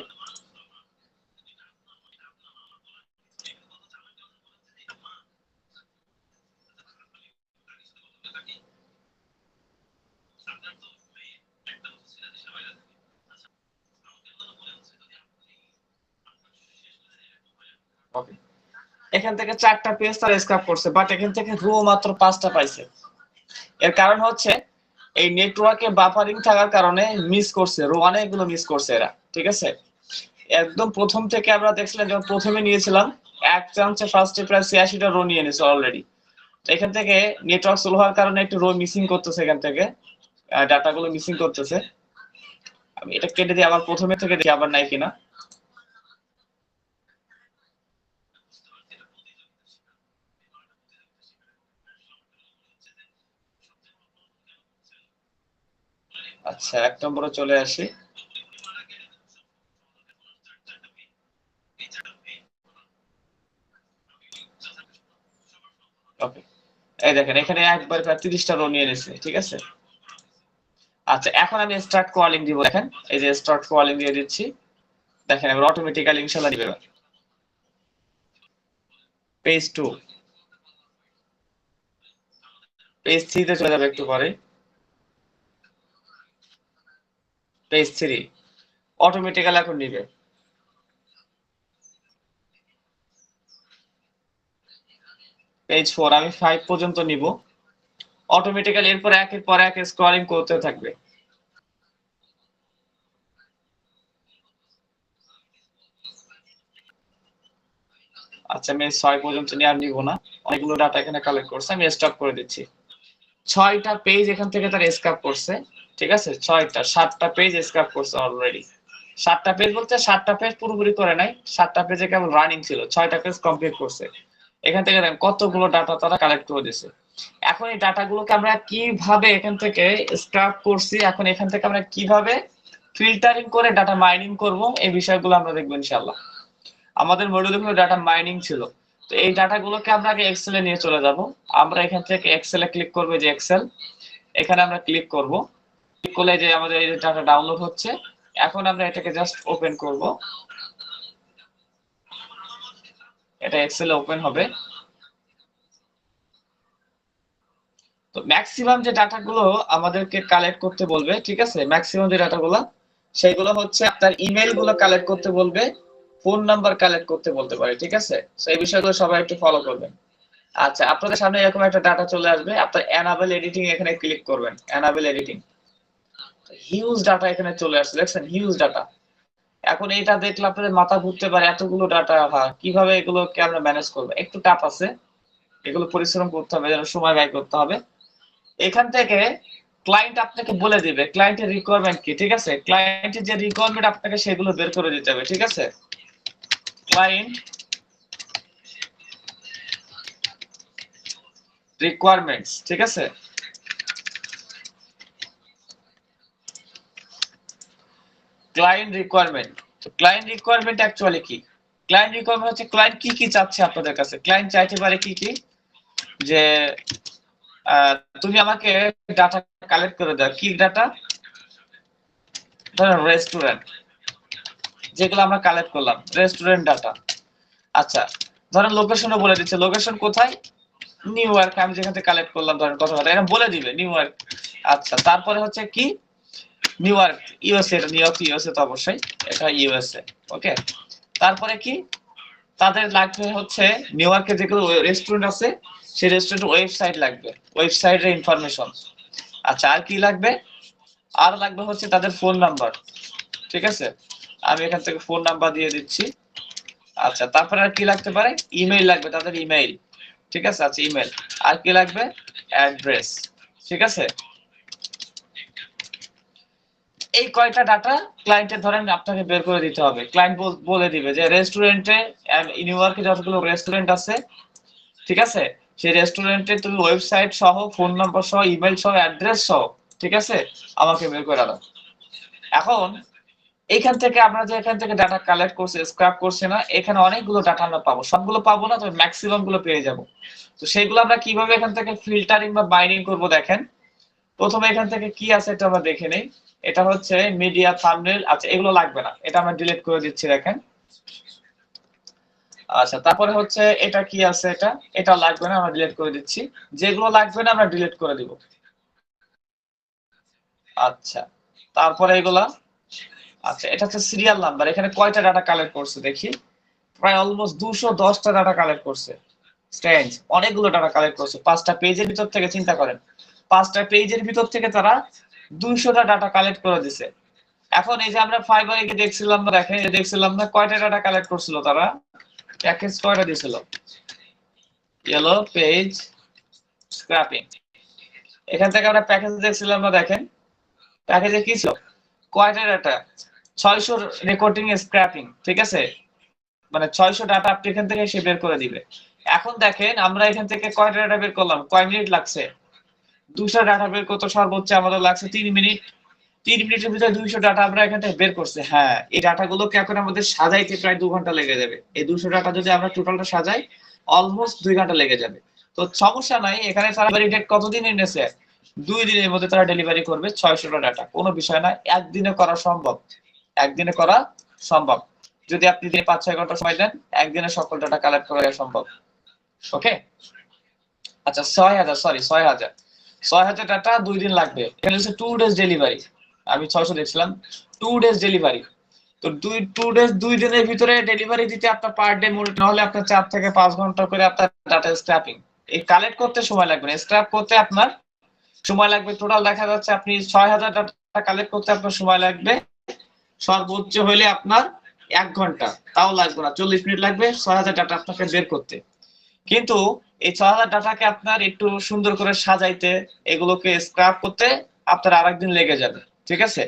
ওকে, এখান থেকে 4টা পেজ তারা স্ক্র্যাপ করছে, বাট এখান থেকে রো মাত্র 5টা পাইছে। এর কারণ হচ্ছে এই নেটওয়ার্কে বাফারিং থাকার কারণে মিস করছে, রো অনেকগুলো মিস করছে এরা, ঠিক আছে? একদম প্রথম থেকে আমরা দেখছিলাম, যখন প্রথমে নিয়েছিলাম এক চান্সে ফার্স্টে প্রায় 86টা রো নিয়ে নিছে অলরেডি। এখান থেকে নেটওয়ার্ক স্লো হওয়ার কারণে একটু রো মিসিং করতেছে, এখান থেকে ডাটাগুলো মিসিং করতেছে। আমি এটা কেটে দিয়ে আবার প্রথমে থেকে দেখি আবার নাই কিনা। আচ্ছা 1 নম্বরে চলে আসি। ওকে, এই দেখেন এখানে একবার 30টা রো নিয়ে নিয়েছে, ঠিক আছে। আচ্ছা এখন আমি স্টার্ট কলিং দিব, দেখেন এই যে স্টার্ট কলিং দিয়ে দিচ্ছি, দেখেন এবার অটোমেটিক্যালি ইনশাআল্লাহ দিবে। পেজ 2, পেজ 3 তে চলে যাবে একটু পরে, পেজ 3 অটোমেটিক্যালি এখন নিবে। পেজ 4 আমি 5 পর্যন্ত নিব, অটোমেটিক্যালি এরপর একের পর এক স্ক্রলিং করতে থাকবে। আচ্ছা আমি 6 পর্যন্ত নিয়ে আর নিব না, অনেকগুলো ডাটা এখানে কালেক্ট করছে, আমি স্টপ করে দিচ্ছি। 6টা পেজ এখান থেকে তার স্ক্যাপ করছে, ঠিক আছে। 7টা পেজ স্ক্যাপ করছে অলরেডি। 7টা পেজ বলতে 7টা পেজ পুরোপুরি করে নাই, 7টা পেজে কেবল রানিং ছিল, 6টা পেজ কমপ্লিট করছে। এখান থেকে দেখেন কতগুলো ডাটা তারা কালেক্ট করে দিয়েছে। এখন এই ডাটাগুলোকে আমরা কিভাবে এখান থেকে স্ক্র্যাপ করছি, এখন এখান থেকে আমরা কিভাবে ফিল্টারিং করে ডাটা মাইনিং করব, এই বিষয়গুলো আমরা দেখব ইনশাআল্লাহ। আমাদের মডিউলে কিন্তু ডাটা মাইনিং ছিল, তো এই ডাটাগুলোকে আমরা আগে এক্সেলে নিয়ে চলে যাব। আমরা এখান থেকে এক্সেলে ক্লিক করব, যে এক্সেল, এখানে আমরা ক্লিক করব। ক্লিক করলে যে আমাদের এই ডাটা ডাউনলোড হচ্ছে, এখন আমরা এটাকে জাস্ট ওপেন করব, এটা এক্সেলে ওপেন হবে। তো ম্যাক্সিমাম যে ডাটাগুলো আমাদেরকে কালেক্ট করতে বলবে, ঠিক আছে, ম্যাক্সিমাম যে ডাটাগুলো সেগুলো হচ্ছে আপনার ইমেল গুলো কালেক্ট করতে বলবে, ফোন নাম্বার কালেক্ট করতে বলতে পারে, ঠিক আছে। তো এই বিষয়গুলো সবাই একটু ফলো করবেন। আচ্ছা আপনাদের সামনে এরকম একটা ডাটা চলে আসবে, আপনার এনাবেল এডিটিং এখানে ক্লিক করবেন, এনাবেল এডিটিং। হিউজ ডাটা এখানে চলে আসছে, দেখছেন হিউজ ডাটা। এখন এটা দেখলে আপনাদের মাথা ঘুরতে পারে, এতগুলো ডাটা কিভাবে এগুলোকে আমরা ম্যানেজ করবো, একটু টাফ আছে, এগুলো পরিশ্রম করতে হবে, যেন সময় ব্যয় করতে হবে। এখান থেকে ক্লায়েন্ট আপনাকে বলে দিবে ক্লায়েন্টের রিকোয়ারমেন্ট কি, ঠিক আছে। ক্লায়েন্টের যে রিকোয়ারমেন্ট আপনাকে সেগুলো বের করে দিতে হবে, ঠিক আছে। ক্লায়েন্ট রিকোয়ারমেন্টস, ঠিক আছে। Client requirement, client requirement actually কি, ক্লায়েন্ট রিকোয়ারমেন্ট হচ্ছে ক্লায়েন্ট কি কি চাচ্ছে আপনাদের কাছে। ক্লায়েন্ট চাইতে পারে কি কি, যে তুমি আমাকে ডাটা কালেক্ট করে দাও, কি ডাটা, ধরেন রেস্টুরেন্ট, যেগুলো আমরা কালেক্ট করলাম রেস্টুরেন্ট ডাটা। আচ্ছা ধরেন লোকেশনও বলে দিচ্ছে, লোকেশন কোথায়, নিউ ইয়র্ক, আমি যেখান থেকে কালেক্ট করলাম ধরেন কথা এটা বলে দিবে নিউ ইয়র্ক। আচ্ছা তারপরে হচ্ছে কি, নিউ ইয়র্ক ইউএসএ, এটা নিউ ইয়র্ক ইউএসএ তো অবশ্যই, এটা ইউএসএ, ওকে। তারপরে কি তাদের লাগবে হচ্ছে নিউ ইয়র্কে যেগুলো রেস্টুরেন্ট আছে সেই রেস্টুরেন্টের ওয়েবসাইট লাগবে, ওয়েবসাইটের ইনফরমেশন। আচ্ছা আর কি লাগবে, আর লাগবে হচ্ছে তাদের ফোন নাম্বার, ঠিক আছে। আমি এখান থেকে ফোন নাম্বার দিয়ে দিচ্ছি। আচ্ছা তারপরে আর কি লাগতে পারে, ইমেইল লাগবে, তাদের ইমেইল, ঠিক আছে। আচ্ছা ইমেল, আর কি লাগবে, অ্যাড্রেস, ঠিক আছে। এই কয়টা ডাটা ক্লায়েন্টের ধরেন আপনাকে বের করে দিতে হবে। ক্লায়েন্ট বলে দিবে যে রেস্টুরেন্টে নিউ ইয়র্কে যতগুলো রেস্টুরেন্ট আছে, ঠিক আছে, সেই রেস্টুরেন্টে তুমি ওয়েবসাইট সহ, ফোন নাম্বার সহ, ইমেল সহ, অ্যাড্রেস সহ, ঠিক আছে, আমাকে বের করে দাও। এখন এইখান থেকে আমরা যে এখান থেকে ডাটা কালেক্ট করছি, স্ক্র্যাপ করছি না, এখানে অনেকগুলো ডাটা আমরা পাবো, সবগুলো পাবো না তবে ম্যাক্সিমাম গুলো পেয়ে যাব। তো সেইগুলো আমরা কিভাবে এখান থেকে ফিল্টারিং বা বাইন্ডিং করব, দেখেন প্রথমে এখান থেকে কি আছে এটা আমরা দেখে নেই। এটা হচ্ছে মিডিয়া থাম্বনেল, আচ্ছা এগুলো লাগবে না, এটা আমরা ডিলিট করে দিচ্ছি, দেখেন। আচ্ছা তারপরে হচ্ছে এটা কি আছে, এটা লাগবে না, আমরা ডিলিট করে দিচ্ছি। যেগুলো লাগবে না আমরা ডিলিট করে দিব। আচ্ছা তারপরে এগুলা, আচ্ছা এটা হচ্ছে সিরিয়াল নাম্বার, এখানে কয়টা ডাটা কালেক্ট করছে দেখি, প্রায় অলমোস্ট 210টা ডাটা কালেক্ট করছে। স্ট্রেঞ্জ, অনেকগুলো ডাটা কালেক্ট করছে 5টা পেজের ভিতর থেকে, চিন্তা করেন 5টা পেজের ভিতর থেকে তারা 200টা ডাটা কালেক্ট করে দিছে। এখন এই যে আমরা ফাইবারে গিয়ে দেখছিলাম না, দেখেন দেখছিলাম না কয়টা ডাটা কালেক্ট করছিল তারা, প্যাকেজ কয়টা দিছিল, ইয়েলো পেজ স্ক্র্যাপিং, এখান থেকে আমরা প্যাকেজ দেখছিলাম না, দেখেন প্যাকেজে কি ছিল, কয়টা ডাটা, 600 রেকর্ডিং স্ক্র্যাপিং, ঠিক আছে, মানে 600 ডাটা আপনি এখান থেকে সে বের করে দিবে। এখন দেখেন আমরা এখান থেকে কয়টা ডাটা বের করলাম, কয় মিনিট লাগছে, 200 ডাটা বের করতে সর্বোচ্চ আমাদের লাগছে 3 মিনিট। 3 মিনিটের ভিতরে 200 ডাটা আমরা এখান থেকে বের করছি। হ্যাঁ, এই ডাটাগুলোকে এখন আমাদের সাজাইতে প্রায় 2 ঘন্টা লেগে যাবে। এই 200 ডাটা যদি আমরা টোটালটা সাজাই অলমোস্ট 2 ঘন্টা লেগে যাবে। তো সমস্যা নাই, এখানে তারা ডেলিভারি ডেট কতদিন এনেছে? 2 দিনের মধ্যে তারা ডেলিভারি করবে 600টা ডাটা। কোনো বিষয় না, একদিনে করা সম্ভব। একদিনে করা সম্ভব। যদি আপনি দিনে 5-6 ঘন্টা সময় দেন, একদিনে সকল ডাটা কালেক্ট করা সম্ভব। ওকে? আচ্ছা 6,000 ডাটা 2 দিন লাগবে। এখানে হচ্ছে 2 ডেজ ডেলিভারি। আমি 600 দেখছিলাম 2 ডেজ ডেলিভারি। তো 2 ডেজ 2 দিনের ভিতরে ডেলিভারি দিতে আপনার পার ডে না হলে আপনার 4 থেকে 5 ঘন্টা করে আপনার ডাটা স্ক্র্যাপিং। এই কালেক্ট করতে সময় লাগবে না, স্ক্র্যাপ করতে আপনার সময় লাগবে। টোটাল দেখা যাচ্ছে আপনি 6,000 ডাটা কালেক্ট করতে আপনার সময় লাগবে সর্বোচ্চ হলে আপনার 1 ঘন্টা, তাও লাগবে না, 40 মিনিট লাগবে 6,000 ডাটা আপনাকে বের করতে। কিন্তু এই 6,000 ডাটাকে আপনার একটু সুন্দর করে সাজাইতে, এগুলোকে স্ক্র্যাপ করতে আপনার আরেকদিন লেগে যাবে। ঠিক আছে?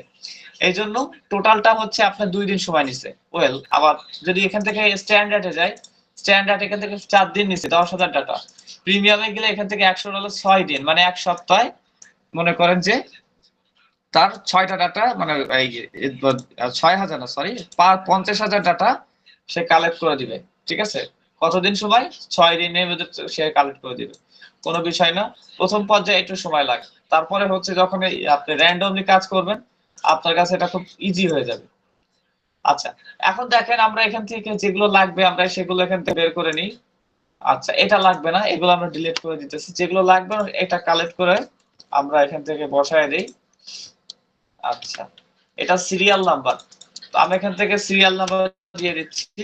এই জন্য টোটালটা হচ্ছে আপনার 2 দিন সময় নিছে। ওয়েল, আবার যদি এখান থেকে স্ট্যান্ডার্ডে যায়, স্ট্যান্ডার্ড এখান থেকে 4 দিন নিছে 10,000 ডাটা। প্রিমিয়ামে গেলে এখান থেকে $100 6 দিন, মানে 1 সপ্তাহে মনে করেন যে তার 6টা ডাটা, মানে এই 6,000 না, সরি, 50,000 ডাটা সে কালেক্ট করে দিবে। ঠিক আছে? কতদিন সময়? 6 দিনের মধ্যে সে কালেক্ট করে দিবে। কোনো বিষয় না, প্রথম পর্যায়ে একটু সময় লাগে। তারপরে হচ্ছে যখন আপনি র্যান্ডমলি কাজ করবেন, আপনার কাছে এটা খুব ইজি হয়ে যাবে। আচ্ছা, এখন দেখেন আমরা এখান থেকে যেগুলো লাগবে আমরা সেগুলো এখান থেকে বের করে নিই। আচ্ছা, এটা লাগবে না, এগুলো আমরা ডিলিট করে দিতেছি। যেগুলো লাগবে এটা কালেক্ট করে আমরা এখান থেকে বসায় দিই। আচ্ছা, এটা সিরিয়াল নাম্বার, তো আমি এখান থেকে সিরিয়াল নাম্বার দিয়ে দিচ্ছি,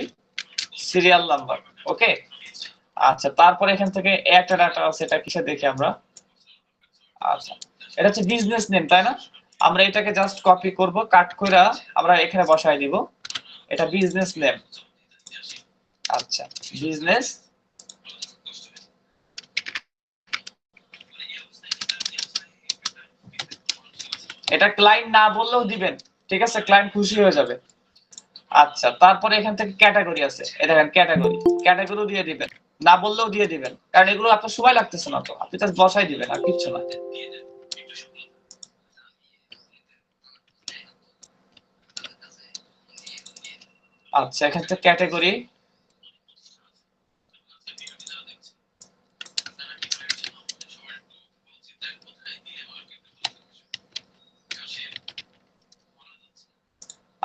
সিরিয়াল নাম্বার। ওকে? আচ্ছা, তারপরে এখান থেকে একটা ডাটা আছে, এটা কিসে দেখি আমরা? আচ্ছা, এটা হচ্ছে বিজনেস নেম, তাই না? আমরা এটাকে জাস্ট কপি করব, কাট করে আমরা এখানে বসায় দিব। এটা বিজনেস নেম। আচ্ছা, বিজনেস। এটা ক্লায়েন্ট না বললেও দিবেন, ঠিক আছে? ক্লায়েন্ট খুশি হয়ে যাবে। আচ্ছা, তারপরে এখান থেকে ক্যাটাগরি আছে, এটা দেখেন ক্যাটাগরি, ক্যাটাগরি দিয়ে দিবেন, না বললেও দিয়ে দিবেন, কারণ এগুলো আপনার সময় লাগতেছে না, তো আপনি জাস্ট বসাই দিবেন আর কিচ্ছু না। আচ্ছা, এখান থেকে ক্যাটাগরি,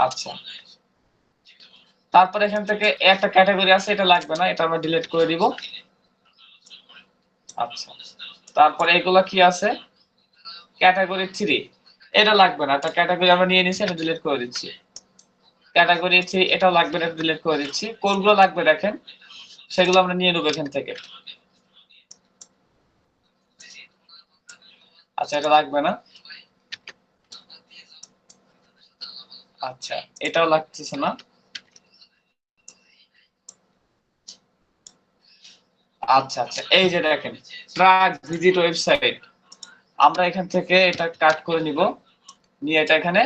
আচ্ছা, তারপরে এখান থেকে একটা ক্যাটাগরি আছে, এটা লাগবে না, এটা আমরা ডিলিট করে দিব। আচ্ছা, তারপরে এগুলা কি আছে? ক্যাটাগরি 3, এটা লাগবে না, এটা ক্যাটাগরি আমরা নিয়ে নিছি, এটা ডিলিট করে দিচ্ছি। ক্যাটাগরি 3 এটা লাগবে না, এটা ডিলিট করে দিচ্ছি। কোনগুলো লাগবে দেখেন, সেগুলো আমরা নিয়ে নেব এখান থেকে। আচ্ছা, এটা লাগবে না। আচ্ছা, এটাও লাগতেছে না। আচ্ছা আচ্ছা, এই যে দেখেন ট্রাক ভিজিট ওয়েবসাইট, আমরা এখান থেকে এটা কাট করে নিব, নিয়ে এটা এখানে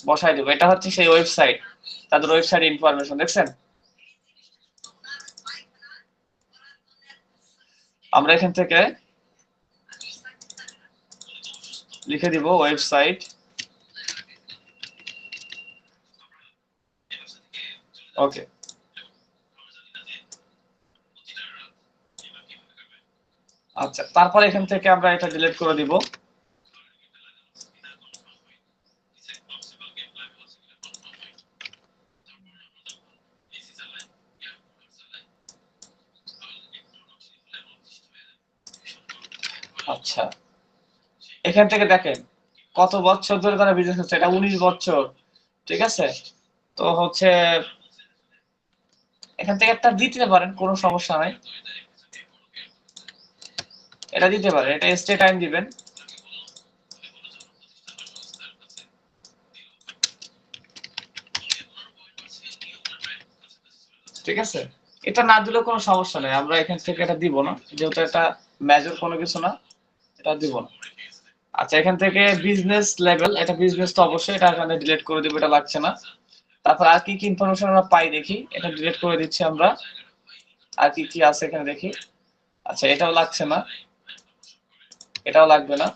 বসাই দেব। এটা হচ্ছে সেই ওয়েবসাইট, তাদের ওয়েবসাইট ইনফরমেশন দেখছেন। আমরা এখান থেকে লিখে দিব ওয়েবসাইট। ওকে, আচ্ছা, তারপর এখান থেকে আমরা এটা ডিলিট করে দিব। আচ্ছা, এখান থেকে দেখেন কত বছর ধরে তারা বিজনেস করছে, এটা 19 বছর। ঠিক আছে? তো হচ্ছে এখান থেকে একটা দিতে পারেন, কোনো সমস্যা নাই, এটা দিতে পারেন, এটা স্টে টাইম দিবেন। ঠিক আছে? এটা না দিলেও কোনো সমস্যা নেই, আমরা এখান থেকে এটা দিব না, যেহেতু এটা মেজর কোনো কিছু না, এটা দিব না। আচ্ছা, এখান থেকে বিজনেস লেভেল, এটা বিজনেস তো অবশ্যই, এটা এখানে ডিলিট করে দিব, এটা লাগছে না। তারপর আর কি কি ইনফরমেশন আমরা পাই দেখি, এটা ডিলিট করে দিচ্ছি আমরা। আর কি কি আছে এখানে দেখি। আচ্ছা, এটাও লাগছে না, এটাও লাগবে না,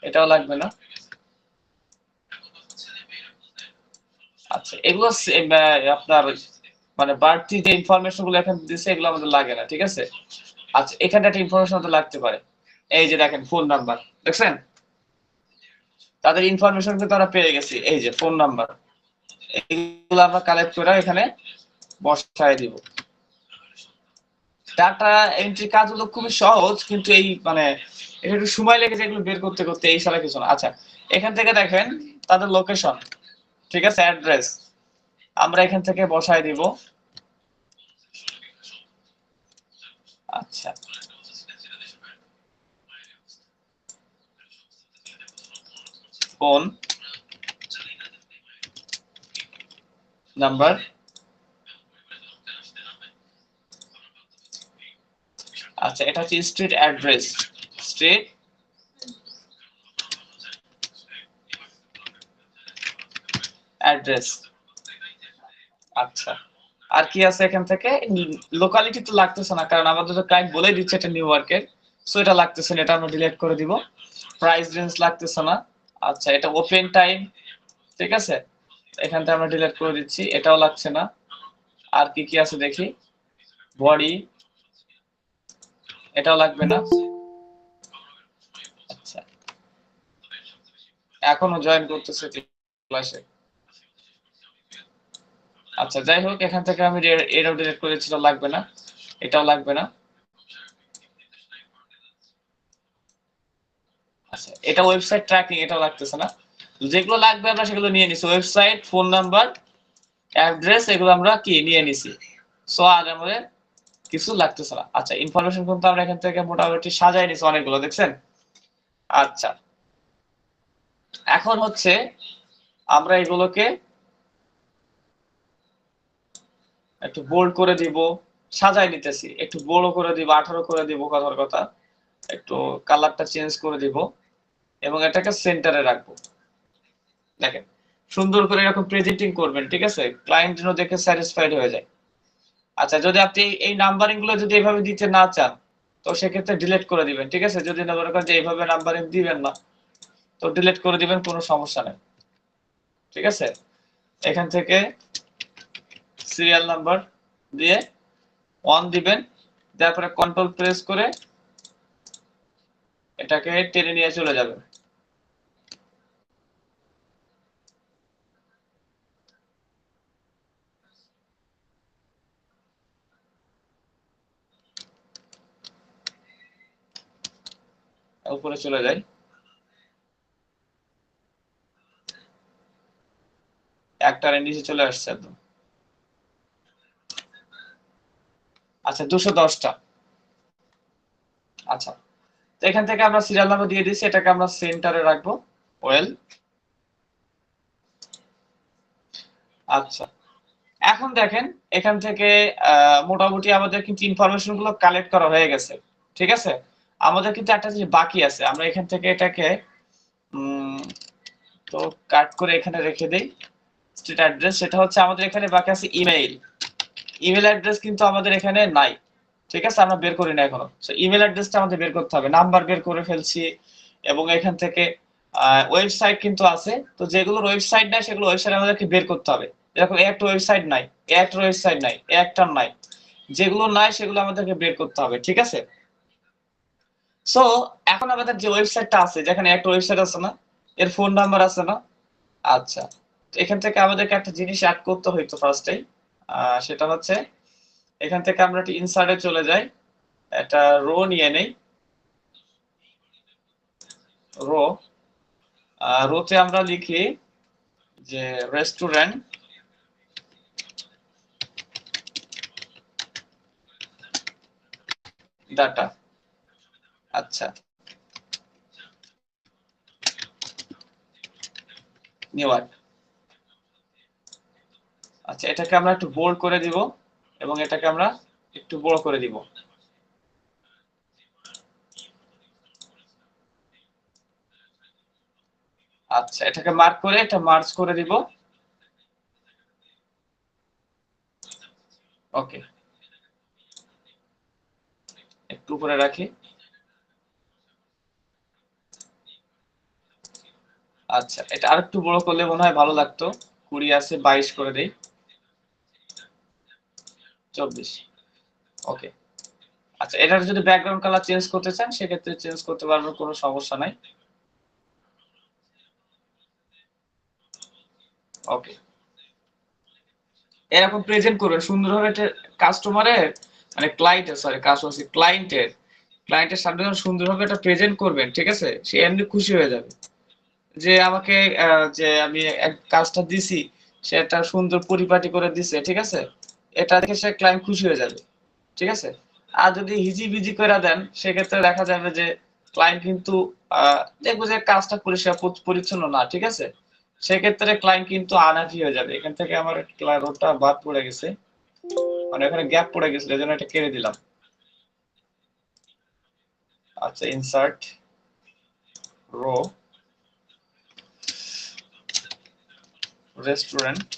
এটাও লাগবে না। আচ্ছা, এগুলো আপনার মানে বাড়তি যে ইনফরমেশন গুলো এখানে দিচ্ছে এগুলো আমাদের লাগে না, ঠিক আছে। আচ্ছা, এখানে একটা ইনফরমেশন আমাদের লাগতে পারে। এই যে দেখেন ফোন নাম্বার, দেখছেন তাদের ইনফরমেশন কিন্তু আমরা পেয়ে গেছি। এই যে ফোন নাম্বার, এগুলো আমরা কালেক্ট করে এখানে বসায় দিব। ডাটা এন্ট্রি কাজগুলো খুবই সহজ, কিন্তু এই মানে এটা একটু সময় লেগে যায় এগুলো বের করতে করতে, এই ছাড়া কিছু না। আচ্ছা, এখান থেকে দেখেন তাদের লোকেশন, ঠিক আছে, অ্যাড্রেস আমরা এখান থেকে বসায় দিব। আচ্ছা, ফোন নাম্বার, আচ্ছা এটা হচ্ছে স্ট্রিট অ্যাড্রেস, স্ট্রিট অ্যাড্রেস। আচ্ছা, আর কি আছে এখান থেকে? লোকালিটি তো লাগতেছে না, কারণ আমাদের তো ক্লায়েন্ট বলেই দিচ্ছে এটা নিউ ইয়র্কের, সো এটা লাগতেছে না, এটা আমরা ডিলিট করে দিব। প্রাইস রেঞ্জ লাগতেছে না। আচ্ছা, এটা ওপেন টাইম, ঠিক আছে, এখান থেকে আমরা ডিলিট করে দিচ্ছি, এটাও লাগছে না। আর কি কি আছে দেখি, বডি, এটাও লাগবে না। আচ্ছা, এখনো জয়েন করতেছে ক্লাসে। আচ্ছা, যাই হোক, এখান থেকে আমি এটাও ডিলিট করেছি, লাগবে না, এটাও লাগবে না। আচ্ছা, এটা ওয়েবসাইট ট্র্যাকিং, এটাও লাগতেছে না। যেগুলো লাগবে আমরা সেগুলো নিয়ে নিছি, ওয়েবসাইট, ফোন নাম্বার, অ্যাড্রেস, এগুলো আমরা কি নিয়ে নিছি। সো আর আমাদের কিছু লাগতেছে না। আচ্ছা, ইনফরমেশন কিন্তু আমরা এখান থেকে মোটামুটি সাজাই নিছি অনেকগুলো, দেখছেন। আচ্ছা, এখন হচ্ছে আমরা এগুলোকে একটু বোল্ড করে দিব, সাজাই নিতেছি, একটু বড় করে দিব, 18 করে দিব, কথার কথা, একটু কালারটা চেঞ্জ করে দিব এবং এটাকে সেন্টারে রাখবো। দেখেন সুন্দর করে এরকম প্রেজেন্টিং করবেন, ঠিক আছে, ক্লায়েন্ট যেন দেখে স্যাটিসফাইড হয়ে যায়। আচ্ছা, যদি আপনি এই নাম্বারিং গুলো যদি এইভাবে দিতে না চান, তো সেক্ষেত্রে ডিলিট করে দিবেন, ঠিক আছে। যদি না মনে করেন যে এইভাবে নাম্বারিং দিবেন না, তো ডিলিট করে দিবেন, কোনো সমস্যা নেই, ঠিক আছে। এখান থেকে সিরিয়াল নাম্বার দিয়ে 1 দিবেন, তারপরে কন্ট্রোল প্রেস করে এটাকে টেনে নিয়ে চলে যাবেন। উপরে চলে যায়, একটার নিচে চলে আসছে একদম। আচ্ছা, 210টা। আচ্ছা, তো এখান থেকে আমরা সিরিয়াল নাম্বার দিয়ে দিচ্ছি, এটাকে আমরা সেন্টারে রাখবো, ওয়েল। আচ্ছা, এখন দেখেন এখান থেকে মোটামুটি আমাদের কিন্তু ইনফরমেশন গুলো কালেক্ট করা হয়ে গেছে, ঠিক আছে। আমাদের কিন্তু একটা জিনিস বাকি আছে, আমরা এখান থেকে এটাকে তো কাট করে এখানে রেখে দেই। স্ট্রিট অ্যাড্রেস, সেটা হচ্ছে আমাদের এখানে বাকি আছে ইমেইল। ইমেল অ্যাড্রেস কিন্তু আমাদের এখানে নাই, ঠিক আছে, আমরা বের করি না এখনো। সো ইমেল অ্যাড্রেসটা আমাদের বের করতে হবে, নাম্বার বের করে ফেলছি, এবং এখান থেকে ওয়েবসাইট কিন্তু আছে, তো যেগুলোর ওয়েবসাইট নাই সেগুলো ওয়েবসাইট আমাদেরকে বের করতে হবে। এরকম একটা ওয়েবসাইট নাই, একটা ওয়েবসাইট নাই, একটা নাই, যেগুলো নাই সেগুলো আমাদেরকে বের করতে হবে, ঠিক আছে। সো এখন আমাদের যে ওয়েবসাইটটা আছে, যেখানে একটা ওয়েবসাইট আছে না, এর ফোন নাম্বার আছে না। আচ্ছা, এখান থেকে আমাদেরকে একটা জিনিস অ্যাড করতে হইতো ফার্স্টেই, সেটা হচ্ছে এখান থেকে আমরা একটু ইনসার্টে চলে যাই, একটা রো নিয়ে নেই, রো, রোতে আমরা লিখি যে রেস্টুরেন্ট ডাটা। আচ্ছা, নিউ ইয়র্ক। আচ্ছা, এটাকে আমরা একটু বোল্ড করে দিব এবং এটাকে আমরা একটু বড় করে দিব। আচ্ছা, এটাকে মার্ক করে এটা মার্জ করে দিব। ওকে, একটু উপরে রাখি। আচ্ছা, এটা আরেকটু বড় করলে মনে হয় ভালো লাগতো। 20 আছে 22 করে দেই 24 ওকে আচ্ছা এটার যদি ব্যাকগ্রাউন্ড কালার চেঞ্জ করতে চান সেক্ষেত্রে চেঞ্জ করতে পারবেন কোনো সমস্যা নাই ওকে এরকম প্রেজেন্ট করবেন সুন্দরভাবে কাস্টমারের মানে ক্লায়েন্টের সামনে যখন সুন্দরভাবে এটা প্রেজেন্ট করবেন ঠিক আছে সে এমনি খুশি হয়ে যাবে যে আমাকে যে আমি এক কাজটা দিছি সে একটা সুন্দর পরিপাটি করে দিছে ঠিক আছে এটা দেখে সে ক্লায়েন্ট খুশি হয়ে যাবে ঠিক আছে আর যদি হিজিবিজি করে দেন সেক্ষেত্রে দেখা যাবে যে ক্লায়েন্ট কিন্তু দেখবো যে কাজটা পরিষ্কার পরিচ্ছন্ন না ঠিক আছে সেক্ষেত্রে ক্লায়েন্ট কিন্তু আনহ্যাপি হয়ে যাবে এখান থেকে আমার রোটা বাদ পড়ে গেছে মানে এখানে গ্যাপ পড়ে গেছিল এজন্য এটা কেটে দিলাম আচ্ছা insert row restaurant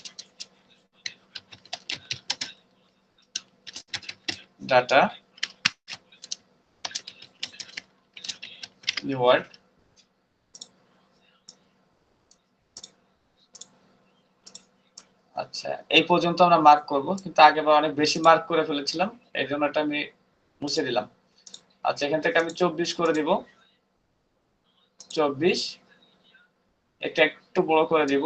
data new word আচ্ছা এই পর্যন্ত আমরা মার্ক করব কিন্তু আগেবার অনেক বেশি মার্ক করে ফেলেছিলাম এই জন্য এটা আমি মুছে দিলাম আচ্ছা এখান থেকে আমি 24 করে দিব 24 এটা একটু বড় করে দিব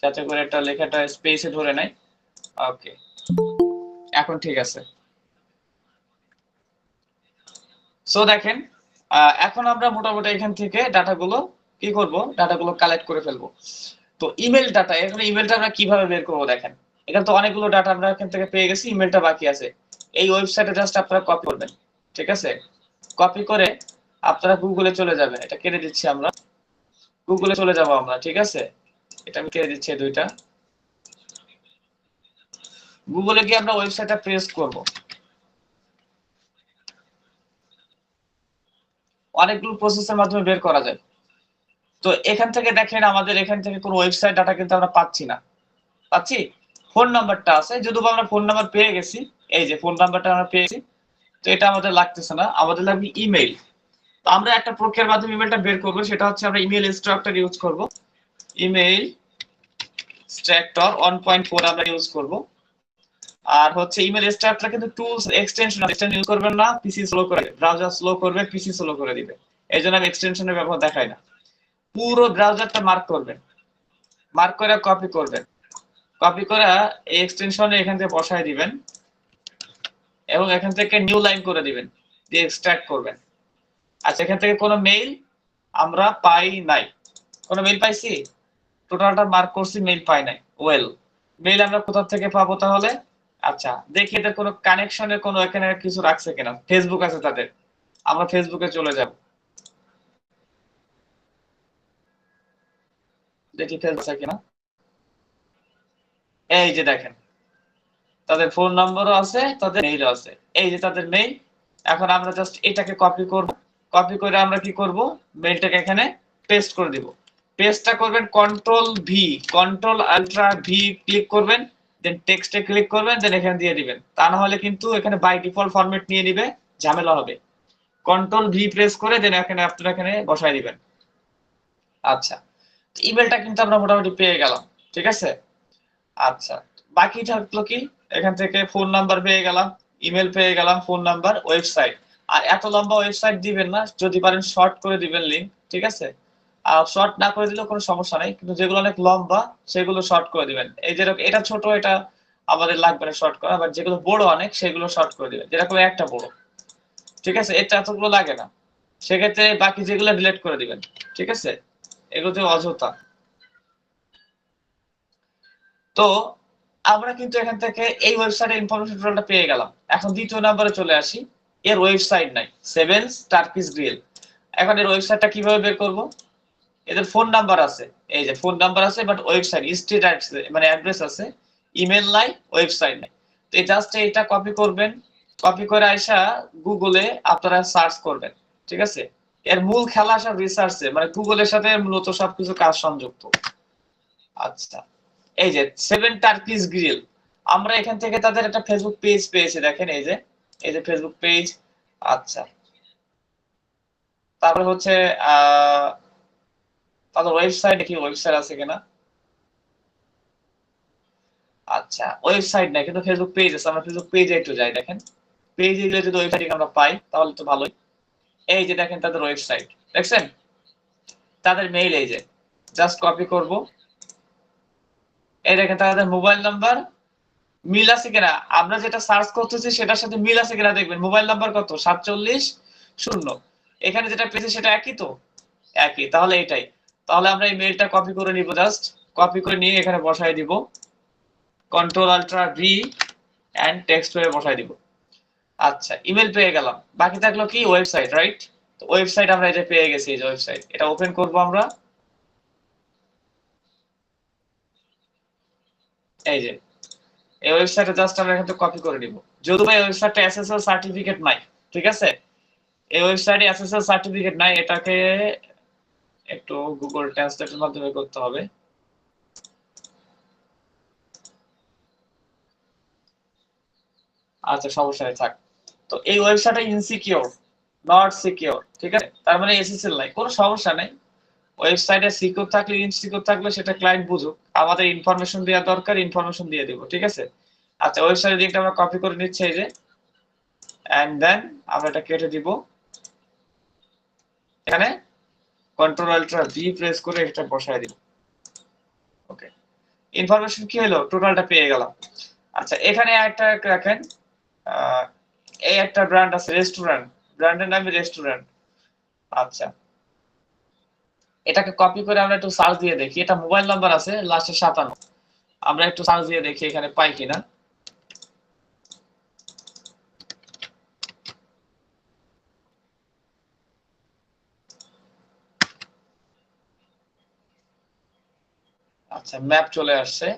যাতে করে এটা লেখাটা স্পেসে ধরে নেয় ওকে এখন ঠিক আছে সো দেখেন এখন আমরা মোটামুটি এখান থেকে ডাটাগুলো কি করব ডাটাগুলো কালেক্ট করে ফেলবো তো ইমেল ডাটা এখন ইমেলটা আমরা কিভাবে বের করব দেখেন এখানে তো অনেকগুলো ডাটা আমরা এখান থেকে পেয়ে গেছি ইমেলটা বাকি আছে এই ওয়েবসাইটে জাস্ট আপনারা কপি করবেন ঠিক আছে কপি করে আপনারা গুগলে চলে যাবেন এটা কেটে দিচ্ছি আমরা গুগলে চলে যাব আমরা ঠিক আছে এটা আমি কেটে দিচ্ছি দুইটা গুগলে গিয়ে আমরা ওয়েবসাইটটা প্রেস করব অনেকগুলো প্রসেসের মাধ্যমে বের করা যায় তো এখান থেকে দেখেন আমাদের এখান থেকে কোনো ওয়েবসাইট ডাটা কিন্তু আমরা পাচ্ছি না পাচ্ছি ফোন নাম্বারটা আছে যদিও আমরা ফোন নাম্বার পেয়ে গেছি এই যে ফোন নাম্বারটা আমরা পেয়েছি তো এটা আমাদের লাগতেছে না আমাদের লাগবে ইমেল তো আমরা একটা প্রক্রিয়ার মাধ্যমে ইমেলটা বের করব সেটা হচ্ছে আমরা ইমেল এক্সট্রাক্টর ইউজ করব ইমেল এক্সট্রাক্টর 1.4 আমরা ইউজ করব আর হচ্ছে ইমেল এক্সট্রাক্টর কিন্তু টুলস এক্সটেনশন ইউজ করবেন না পিসি স্লো করে ব্রাউজার স্লো করবে পিসি স্লো করে দিবে এইজন্য আমি এক্সটেনশনের ব্যবহার দেখাই না পুরো ব্রাউজারটা মার্ক করবেন মার্ক করে কপি করবেন কপি করে এই এক্সটেনশনে এখান থেকে বসায় দিবেন এবং এখান থেকে নিউ লাইন করে দিবেন দিয়ে এক্সট্রাক্ট করবেন আচ্ছা এখান থেকে কোনো মেইল আমরা পাই নাই কোনো মেইল পাইছি টোটালটা মার্ক করছি মেইল পাই নাই ওয়েল মেইল আমরা কোথা থেকে পাবো তাহলে আচ্ছা দেখি এদের কোনো কানেকশনের কোনো এখানে কিছু রাখছে কিনা ফেসবুক আছে তাদের আমরা ফেসবুকে চলে যাব দেখি ফেসবুক আছে কিনা এই যে দেখেন তাদের ফোন নাম্বারও আছে তাদের মেইলও আছে এই যে তাদের মেইল এখন আমরা জাস্ট এটাকে কপি করব কপি করে আমরা কি করব মেইলটাকে এখানে পেস্ট করে দিব পেস্টটা করবেন control V control ultra V click করবেন দেন টেক্সটে ক্লিক করবেন দেন এখানে দিয়ে দিবেন তা না হলে কিন্তু এখানে বাই ডিফল্ট ফরম্যাট নিয়ে নিবে ঝামেলা হবে কন্ট্রোল ভি প্রেস করে দেন এখানে আপনারা এখানে বসায় দিবেন আচ্ছা ইমেলটা কিন্তু আমরা মোটামুটি পেয়ে গেলাম ঠিক আছে আচ্ছা বাকি থাকলো কি এখান থেকে ফোন নাম্বার পেয়ে গেলাম ইমেল পেয়ে গেলাম ফোন নাম্বার ওয়েবসাইট আর এত লম্বা ওয়েবসাইট দিবেন না যদি পারেন শর্ট করে দিবেন লিংক ঠিক আছে আর শর্ট না করে দিলেও কোনো সমস্যা নাই কিন্তু যেগুলো অনেক লম্বা সেগুলো শর্ট করে দিবেন এই যেরকম এটা ছোট এটা আমাদের লাগবে না শর্ট করা বাট যেগুলো বড় অনেক সেগুলো শর্ট করে দিবেন যেরকম একটা বড় ঠিক আছে এটা এতগুলো লাগে না সেক্ষেত্রে বাকি যেগুলো ডিলিট করে দিবেন ঠিক আছে এগুলো তো অযথা তো আমরা কিন্তু এখান থেকে এই ওয়েবসাইটের ইনফরমেশন টোটালটা পেয়ে গেলাম এখন দ্বিতীয় নম্বরে চলে আসি এর ওয়েবসাইট নাই সেভেন্স টার্কিশ গ্রিল এখন এর ওয়েবসাইটটা কিভাবে বের করব এদের ফোন নাম্বার আছে এই যে ফোন নাম্বার আছে বাট ওয়েবসাইট স্ট্রিট মানে অ্যাড্রেস আছে ইমেল নাই ওয়েবসাইট নাই তো এই জাস্ট এটা কপি করবেন কপি করে আইসা গুগলে আপনারা সার্চ করবেন ঠিক আছে এর মূল খেলা সব রিসার্চে মানে গুগলের সাথে মূলত সবকিছু কাজ সংযুক্ত আচ্ছা এই যে সেভেন টার্কিশ গ্রিল আমরা এখান থেকে তাদের একটা ফেসবুক পেজ পেয়েছি দেখেন এই যে ফেসবুক পেজ আচ্ছা তারপরে হচ্ছে তাদের ওয়েবসাইট কি ওয়েবসাইট আছে কিনা আচ্ছা ওয়েবসাইট না কিন্তু ফেসবুক পেজ আছে, আমরা ফেসবুক পেজে একটু যাই। দেখেন পেজে গেলে যদি ওয়েবসাইট আমরা পাই তাহলে তো ভালোই। এই যে দেখেন তাদের ওয়েবসাইট, দেখছেন তাদের মেইল, এই যে জাস্ট কপি করব। এই দেখেন তাদের মোবাইল নাম্বার মিল আছে কিনা, আমরা যেটা সার্চ করতেছি সেটার সাথে মিল আছে কিনা দেখবেন। মোবাইল নাম্বার কত 47 0, এখানে যেটা পেয়েছি সেটা একই তো, একই, তাহলে এটাই। তাহলে আমরা এই মেইলটা কপি করে নিব, জাস্ট কপি করে নিয়ে এখানে বসাই দিব, Ctrl+Alt+V এন্ড টেক্সট করে বসাই দিব। আচ্ছা ইমেল পেয়ে গেলাম, বাকি থাকলো কি ওয়েবসাইট, রাইট? তো ওয়েবসাইট আমরা এটা পেয়ে গেছি, এই যে ওয়েবসাইট, এটা ওপেন করব আমরা। এই যে এই ওয়েবসাইটে জাস্ট আমরা এখান থেকে কপি করে নিব। যদিও এই ওয়েবসাইটটা এসএসএল সার্টিফিকেট নাই, ঠিক আছে, এই ওয়েবসাইটে এসএসএল সার্টিফিকেট নাই, এটাকে একটু গুগল ট্রান্সলেটের মাধ্যমে করতে হবে। আচ্ছা সমস্যা নেই, থাক। তো এই ওয়েবসাইটটা ইনসিকিউর, নট সিকিউর, ঠিক আছে, তার মানে এসএসএল নাই, কোনো সমস্যা নাই। ওয়েবসাইটে সিকিউর থাকলে ইনসিকিউর থাকলে সেটা ক্লায়েন্ট বুঝুক, আমাদের ইনফরমেশন দেওয়া দরকার, ইনফরমেশন দিয়ে দেব, ঠিক আছে। আচ্ছা ওয়েবসাইটের লিংকটা আমরা কপি করে নিচ্ছি, এই যে, এন্ড দেন আমরা এটা কেটে দিব, এখানে Ctrl+Alt+V প্রেস করে এটা বসায় দিব। ওকে, ইনফরমেশন কি হলো, টোটালটা পেয়ে গেলাম। আচ্ছা এখানে একটা রাখেন, এই একটা ব্র্যান্ড আছে রেস্টুরেন্ট, ব্র্যান্ডের নাম রেস্টুরেন্ট। আচ্ছা এটাকে কপি করে আমরা একটু সার্চ দিয়ে দেখি, এটা মোবাইল নাম্বার আছে লাস্টে 57, আমরা একটু সার্চ দিয়ে দেখি এখানে পাই কিনা। আচ্ছা ম্যাপ চলে আসছে।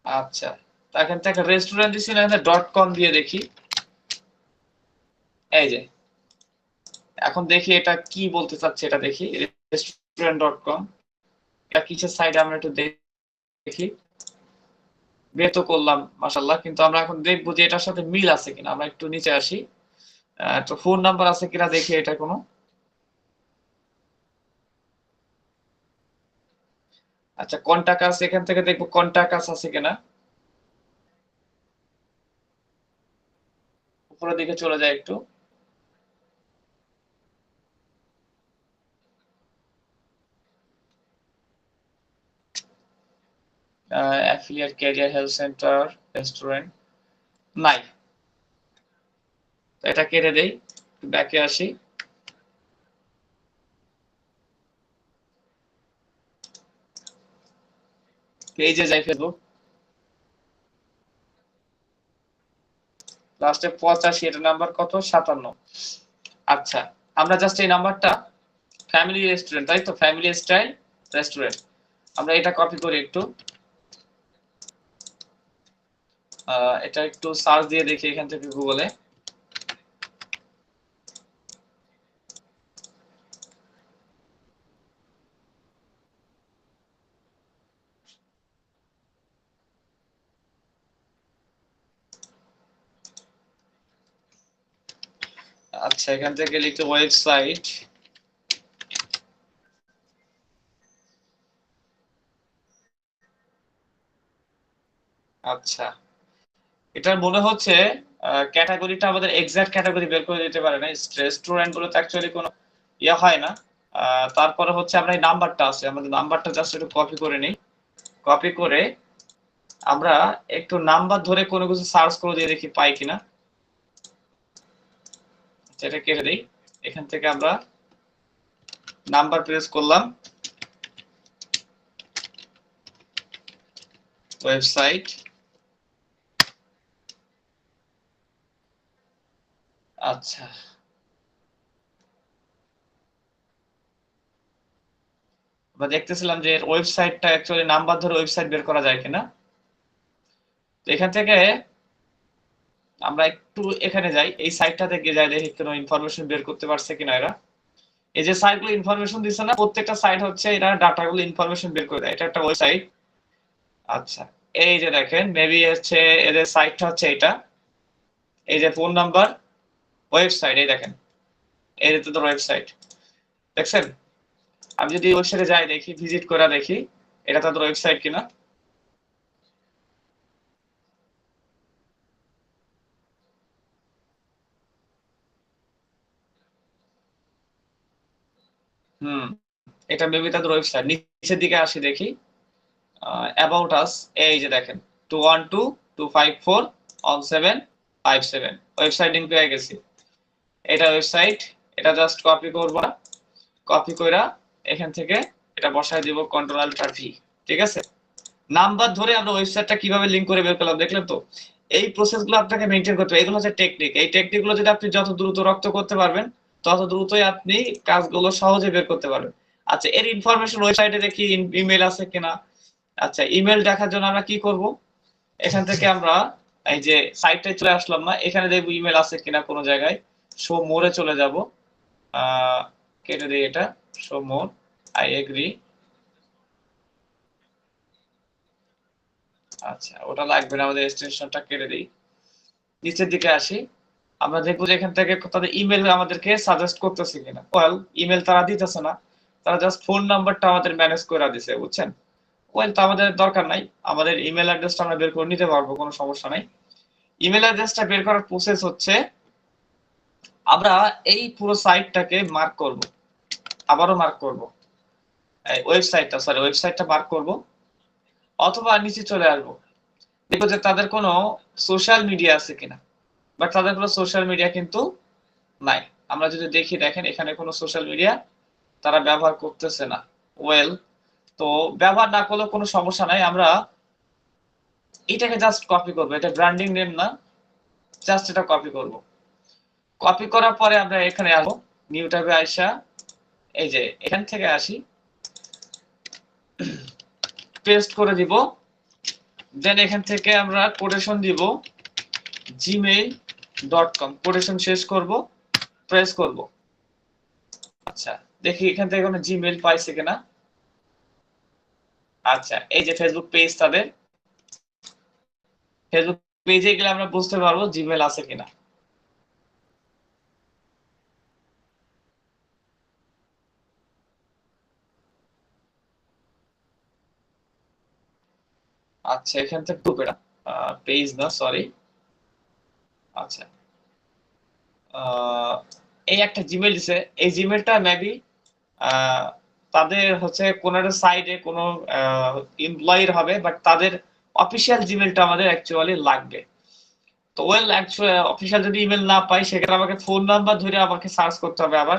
আচ্ছা এখান থেকে রেস্টুরেন্ট দিছি না, এখানে .com দিয়ে দেখি। এই যে এখন দেখি এটা কি বলতে চাচ্ছে, এটা দেখি restaurant.com, এটা কিসের সাইড আমরা একটু দেখি। বের তো করলাম মাশাআল্লাহ, কিন্তু আমরা এখন দেখবো যে এটার সাথে মিল আছে কিনা। আমরা একটু নিচে আসি, তো ফোন নাম্বার আছে কিনা দেখি, এটা কোনো, আচ্ছা কন্টাক্ট আছে, এখান থেকে দেখবো কন্টাক্ট আছে কিনা। উপরের দিকে চলে যায় একটু, affiliate career health centre restaurant নাই, এটা কেটে দেই, ব্যাকে আসি। পেজে যাই, ফেসবুক লাস্টে 85, এটা নাম্বার কত 57। আচ্ছা আমরা জাস্ট এই নাম্বারটা, ফ্যামিলি রেস্টুরেন্ট তাই তো, ফ্যামিলি স্টাইল রেস্টুরেন্ট, আমরা এটা কপি করি একটু, এটা একটু সার্চ দিয়ে দেখি এখান থেকে গুগলে। আচ্ছা এখান থেকে লিখতে ওয়েবসাইট, আচ্ছা এটা মনে হচ্ছে ক্যাটাগরিটা আমাদের এক্সাক্ট ক্যাটাগরি বের করে দিতে পারে না, রেস্টুরেন্ট গুলো তো অ্যাকচুয়ালি কোনো ইয়া হয় না। তারপরে হচ্ছে আমরা এই নাম্বারটা আছে, আমাদের নাম্বারটা জাস্ট একটু কপি করে নিই, কপি করে আমরা একটু নাম্বার ধরে কোনো কিছু সার্চ করে দিয়ে দেখি পাই কিনা। এটা কেটে দিই, এখান থেকে আমরা নাম্বার প্রেস করলাম, ওয়েবসাইট, আচ্ছা আমরা দেখতেছিলাম যে ওয়েবসাইটটা অ্যাকচুয়ালি নাম্বার ধরে ওয়েবসাইট বের করা যায় কিনা। তো এখান থেকে আমরা একটু এখানে যাই, এই সাইটটাতে গিয়ে যাই, দেখি কোনো ইনফরমেশন বের করতে পারছে কিনা এরা। এই যে সাইটগুলো ইনফরমেশন দিচ্ছে না, প্রত্যেকটা সাইট হচ্ছে এরা ডাটাগুলো ইনফরমেশন বের করে দেয়, এটা একটা ওয়েবসাইট। আচ্ছা এই যে দেখেন মেবি হচ্ছে এদের সাইটটা হচ্ছে এটা, এই যে ফোন নাম্বার ওয়েবসাইট, এই দেখেন এই যে তোদের ওয়েবসাইট, দেখছেন আমি যদি ওয়েবসাইটে যাই দেখি, ভিজিট করে দেখি এটা তাদের ওয়েবসাইট কিনা। হুম, এটা মেবি তাদের ওয়েবসাইট। নিচের দিকে আসি দেখি, অ্যাবাউট আস, এই যে দেখেন 212-254-1757 ওয়েবসাইট লিংক পেয়ে গেছি। এটা ওয়েবসাইট, এটা জাস্ট কপি করব, কপি কইরা এখান থেকে এটা বসায় দিব কন্ট্রোল আল্ট আর ভি। ঠিক আছে, নাম্বার ধরে আমরা ওয়েবসাইটটা কিভাবে লিংক করে বের করলাম দেখলেন তো। এই প্রসেসগুলো আপনাকে মেনটেন করতে হবে, এগুলো হচ্ছে টেকনিক। এই টেকনিকগুলো যদি আপনি যত দ্রুত রপ্ত করতে পারবেন তত দ্রুতই আপনি কাজগুলো সহজে বের করতে পারবেন। আচ্ছা, এর ইনফরমেশন ওয়েবসাইটে দেখি ইমেল আছে কিনা। আচ্ছা, ইমেল দেখার জন্য আমরা কি করব, এখান থেকে আমরা এই যে সাইটটায় চলে আসলাম না, এখানে দেখব ইমেল আছে কিনা কোনো জায়গায়। শো মোরে চলে যাব, কেটে দিই এটা, শো মোর, আই এগ্রি। আচ্ছা, ওটা লাগবে না, আমাদের এক্সটেনশনটা কেটে দিই। নিচের দিকে আসি, আমরা দেখবো যে এখান থেকে তাদের ইমেল আমাদেরকে সাজেস্ট করতেছে কিনা। ওয়েল, ইমেল তারা দিতেছে না, তারা জাস্ট ফোন নাম্বারটা আমাদের ম্যানেজ করে দিছে, বুঝছেন। ওয়েল, তো আমাদের দরকার নাই, আমাদের ইমেল অ্যাড্রেসটা আমরা বের করে নিতে পারবো, কোনো সমস্যা নাই। ইমেল অ্যাড্রেসটা বের করার প্রসেস হচ্ছে আমরা এই পুরো সাইটটাকে মার্ক করব, আবারও মার্ক করব, ওয়েবসাইটটা মার্ক করব, অথবা নিচে চলে আসবো, দেখবো যে তাদের কোনো সোশ্যাল মিডিয়া আছে কিনা। বাট তাদের কোনো সোশ্যাল মিডিয়া কিন্তু নাই। আমরা যদি দেখি, দেখেন এখানে কোনো সোশ্যাল মিডিয়া তারা ব্যবহার করতেছে না। ওয়েল, তো ব্যবহার না করলেও কোনো সমস্যা নাই, আমরা এটাকে জাস্ট কপি করব, এটা ব্র্যান্ডিং নেম না, জাস্ট এটা কপি করব। কপি করার পরে আমরা এখানে আসবো, নিউ ট্যাবে আইসা এই যে এখান থেকে আসি, পেস্ট করে দিব, দেন এখান থেকে আমরা কোটেশন দিব gmail.com, কোটেশন শেষ করব, প্রেস করব। আচ্ছা, দেখি এখান থেকে কোনো জিমেইল পাইছে কিনা। আচ্ছা, এই যে ফেসবুক পেজ, তাদের ফেসবুক পেজে গেলে আমরা বুঝতে পারবো জিমেইল আছে কিনা। আচ্ছা, এখান থেকে গ্রুপ, এটা পেজ না, সরি। আচ্ছা, এই একটা জিমেইল দিছে, এই জিমেইলটা মেবি তাদের হচ্ছে কোন একটা সাইডে কোনো এমপ্লয়ির হবে, বাট তাদের অফিসিয়াল জিমেইলটা আমাদের অ্যাকচুয়ালি লাগবে। তো ওয়েল, অফিসিয়াল যদি ইমেল না পাই সেক্ষেত্রে আমাকে ফোন নাম্বার ধরে আমাকে সার্চ করতে হবে, আবার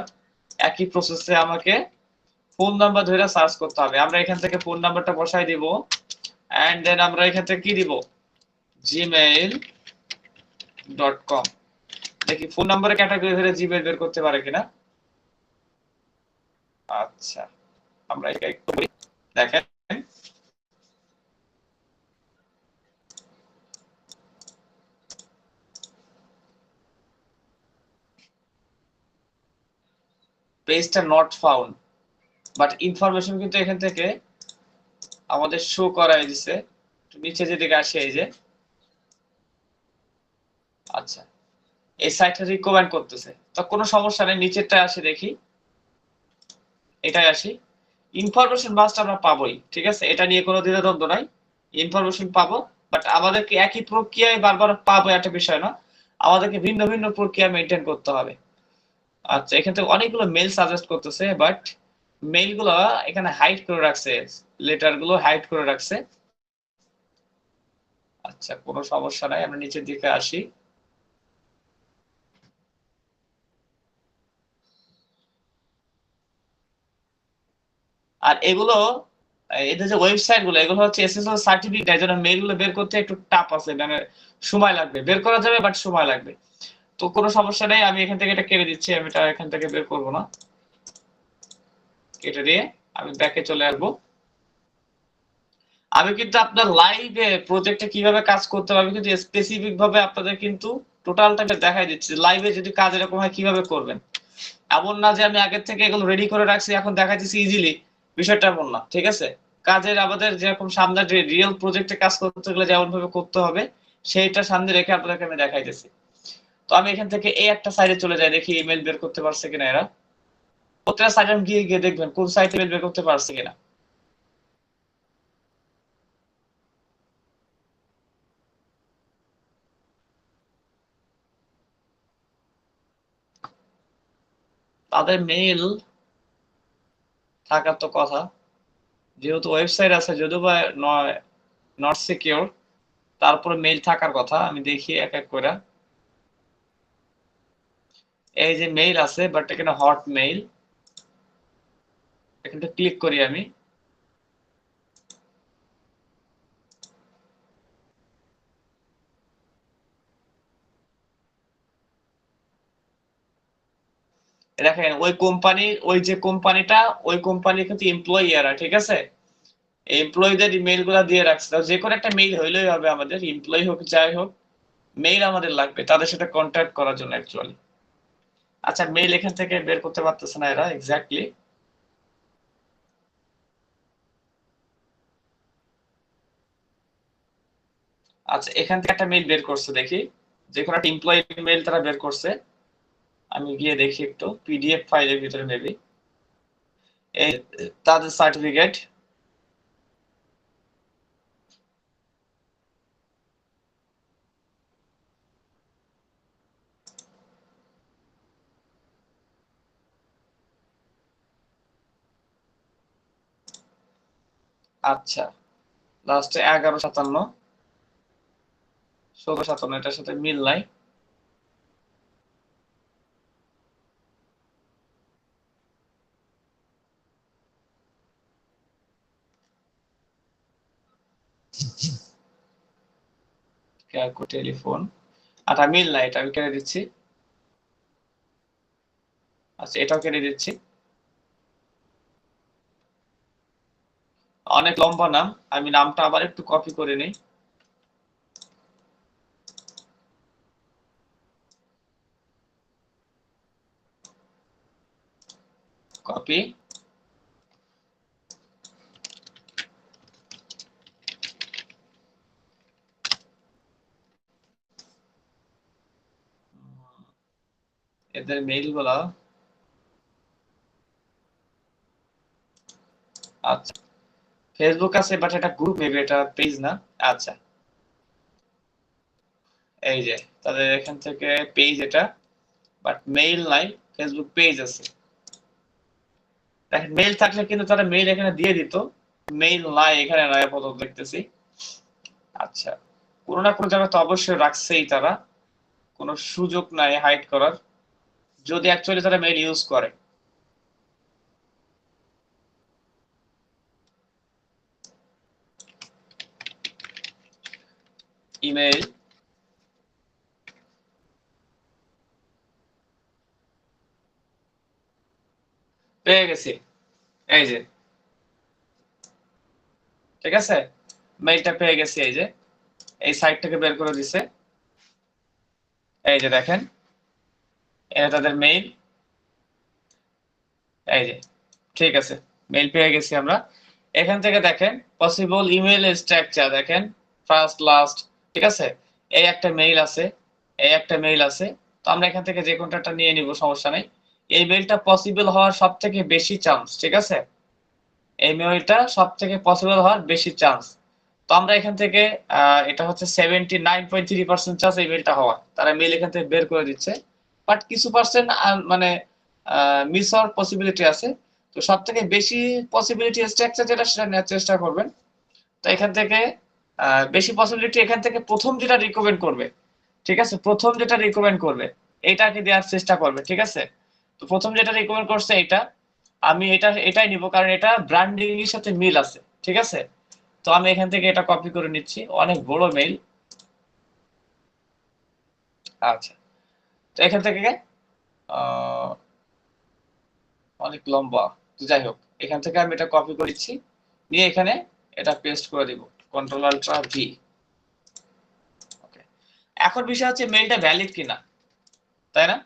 একই প্রসেসে আমাকে ফোন নাম্বার ধরে সার্চ করতে হবে। আমরা এখান থেকে ফোন নাম্বারটা বসাই দিব, এন্ড দেন আমরা এখান থেকে কি দিব, gmail.com। দেখি ফোন নাম্বারের ক্যাটাগরি ধরে জিমেইল বের করতে পারে কিনা। আচ্ছা, আমরা এটা একটু বলি, দেখেন পেজটা নট ফাউন্ড, বাট ইনফরমেশন কিন্তু এখান থেকে আমাদের শো করাই দিছে। নিচে যেদিকে আসে, এই যে, আচ্ছা, এই সাইটটা রিকমেন্ড করতেছে, তো কোনো সমস্যা নেই, নিচেরটা আসি দেখি, এটাই আসি। ইনফরমেশন মাস্ট আমরা পাবোই, ঠিক আছে, এটা নিয়ে কোনো দ্বিধাদ্বন্দ্ব নাই, ইনফরমেশন পাবো। বাট আমাদেরকে একই প্রক্রিয়ায় বারবার পাবো একটা বিষয় না, আমাদেরকে ভিন্ন ভিন্ন প্রক্রিয়া মেনটেন করতে হবে। আচ্ছা, এখান থেকে অনেকগুলো মেল সাজেস্ট করতেছে, বাট মেইলগুলো এখানে হাইড করে রাখছে, লেটার গুলো হাইড করে রাখছে। আচ্ছা, কোনো সমস্যা নাই, আমরা নিচের দিকে আসি। আর এগুলো, এদের যে ওয়েবসাইট গুলো, এগুলো হচ্ছে এসএসএল সার্টিফিকেট, এই জন্য মেইল গুলো বের করতে একটু টাফ আছে, মানে সময় লাগবে, বের করা যাবে বাট সময় লাগবে। তো কোনো সমস্যা নেই, আমি এখান থেকে এটা কেটে দিচ্ছি, আমি এটা এখান থেকে বের করবো না, কেটে দিয়ে আমি ব্যাকে চলে আসবো। আমি কিন্তু আপনার লাইভে প্রজেক্টে কিভাবে কাজ করতে হবে কিন্তু স্পেসিফিক ভাবে আপনাদের কিন্তু টোটালটা দেখাই দিচ্ছি, লাইভে যদি কাজ এরকম হয় কিভাবে করবেন। এমন না যে আমি আগের থেকে এগুলো রেডি করে রাখছি এখন দেখা দিচ্ছি ইজিলি, বিষয়টা এমন না, ঠিক আছে। কাজের আমাদের যেরকম সামনে রিয়েল প্রজেক্টে কাজ করতে গেলে যেমন ভাবে করতে হবে সেইটা সামনে রেখে আপনাদেরকে আমি দেখাইতেছি। তো আমি এখান থেকে এই একটা সাইডে চলে যাই, দেখি ইমেল বের করতে পারছে কিনা এরা। প্রত্যেকটা সাইটে গিয়ে গিয়ে দেখবেন কোন সাইটে মেল বের করতে পারছে কিনা। তাদের মেইল থাকার তো কথা, যেহেতু ওয়েবসাইট আছে যদিও বা নট সিকিউর, তারপরে মেইল থাকার কথা। আমি দেখি এক এক করে। এই যে মেইল আছে, বাট এখানে হট মেইল, এখানটা ক্লিক করি আমি। দেখেন ওই কোম্পানির, ওই যে কোম্পানিটা, ওই কোম্পানির কিন্তু এমপ্লয়ি এরা, ঠিক আছে? এমপ্লয়ীদের ইমেইল গুলা দিয়ে রাখছে, যে কোনো একটা মেইল হইলেই হবে, আমাদের এমপ্লয়ি হোক যাই হোক, মেইল আমাদের লাগবে তাদের সাথে কন্ট্যাক্ট করার জন্য অ্যাকচুয়ালি। আচ্ছা, মেইল এখান থেকে বের করতে পারতেছে না এরা এক্স্যাক্টলি। আচ্ছা, এখান থেকে একটা মেইল বের করছে দেখি, যে কোনো একটা এমপ্লয়ি মেইল তারা বের করছে। আমি গিয়ে দেখি একটু পিডিএফ ফাইলের ভিতরে মেবি এই তাদের সার্টিফিকেট। আচ্ছা, লাস্টে 1157, 1657, এটার সাথে মিল নাই। টেলিফোন, আচ্ছা মিল নাই, এটা আমি কেটে দিচ্ছি। আচ্ছা, এটাও কেটে দিচ্ছি। অনেক লম্বা নাম, আমি নামটা আবার একটু কপি করে নিই। কপি। এদের মেইল গুলা, আচ্ছা ফেসবুক আছে বাট এটা গ্রুপ মেবি, এটা পেজ না। আচ্ছা, এই যে তাদের এখান থেকে পেজ এটা, বাট মেইল নাই, ফেসবুক পেজ আছে। দেখেন মেইল থাকলে কিন্তু তারা মেইল এখানে দিয়ে দিত, মেইল নাই এখানে, নাই আপাতত দেখতেছি। আচ্ছা, কোনো না কোনো জায়গায় তো অবশ্যই রাখছেই তারা, কোনো সুযোগ নাই হাইড করার, যদি অ্যাকচুয়ালি তারা মেইল ইউজ করে। ইমেইল, পেয়ে গেছি, এই যে, ঠিক আছে, মেইলটা পেয়ে গেছি। এই যে এই সাইট থেকে বের করে দিছে, এই যে দেখেন, এটা তাদের মেইল, এই যে, ঠিক আছে, মেইল পেয়ে গেছি আমরা। এখান থেকে দেখেন পসিবল ইমেল স্ট্রাকচার, দেখেন ফার্স্ট লাস্ট, ঠিক আছে, এই একটা মেইল আছে, এই একটা মেইল আছে। তো আমরা এখান থেকে যে কোনটা নিয়ে নিব, সমস্যা নেই। এই মেইলটা পসিবল হওয়ার সব থেকে বেশি চান্স, ঠিক আছে, এই মেইলটা সব থেকে পসিবল হওয়ার বেশি চান্স। তো আমরা এখান থেকে এটা হচ্ছে 79.3% চান্স এই মেইলটা হওয়ার, তারা মেইল এখান থেকে বের করে দিচ্ছে। বাট কিছু পার্সেন্ট মানে মিস হওয়ার পসিবিলিটি আছে। তো সব থেকে বেশি পসিবিলিটি স্ট্রাকচার যেটা, সেটা নেওয়ার চেষ্টা করবেন। তো এখান থেকে বেশি পসিবিলিটি এখান থেকে প্রথম যেটা রিকমেন্ড করবে, ঠিক আছে, প্রথম যেটা রিকমেন্ড করবে এটাকে দেওয়ার চেষ্টা করবে, ঠিক আছে। তো প্রথম যেটা রিকমেন্ড করছে এটা, আমি এটাই নিব, কারণ এটা ব্র্যান্ডিং এর সাথে মিল আছে, ঠিক আছে। তো আমি এখান থেকে এটা কপি করে নিচ্ছি, অনেক বড় মেইল। আচ্ছা, তো এখান থেকে অনেক লম্বা, তো যাই হোক, এখান থেকে আমি এটা কপি করেছি, নিয়ে এখানে এটা পেস্ট করে দিব, কন্ট্রোল আল্ট্রা ভি। ওকে, এখন বিষয় হচ্ছে মেইলটা ভ্যালিড কিনা, তাই না?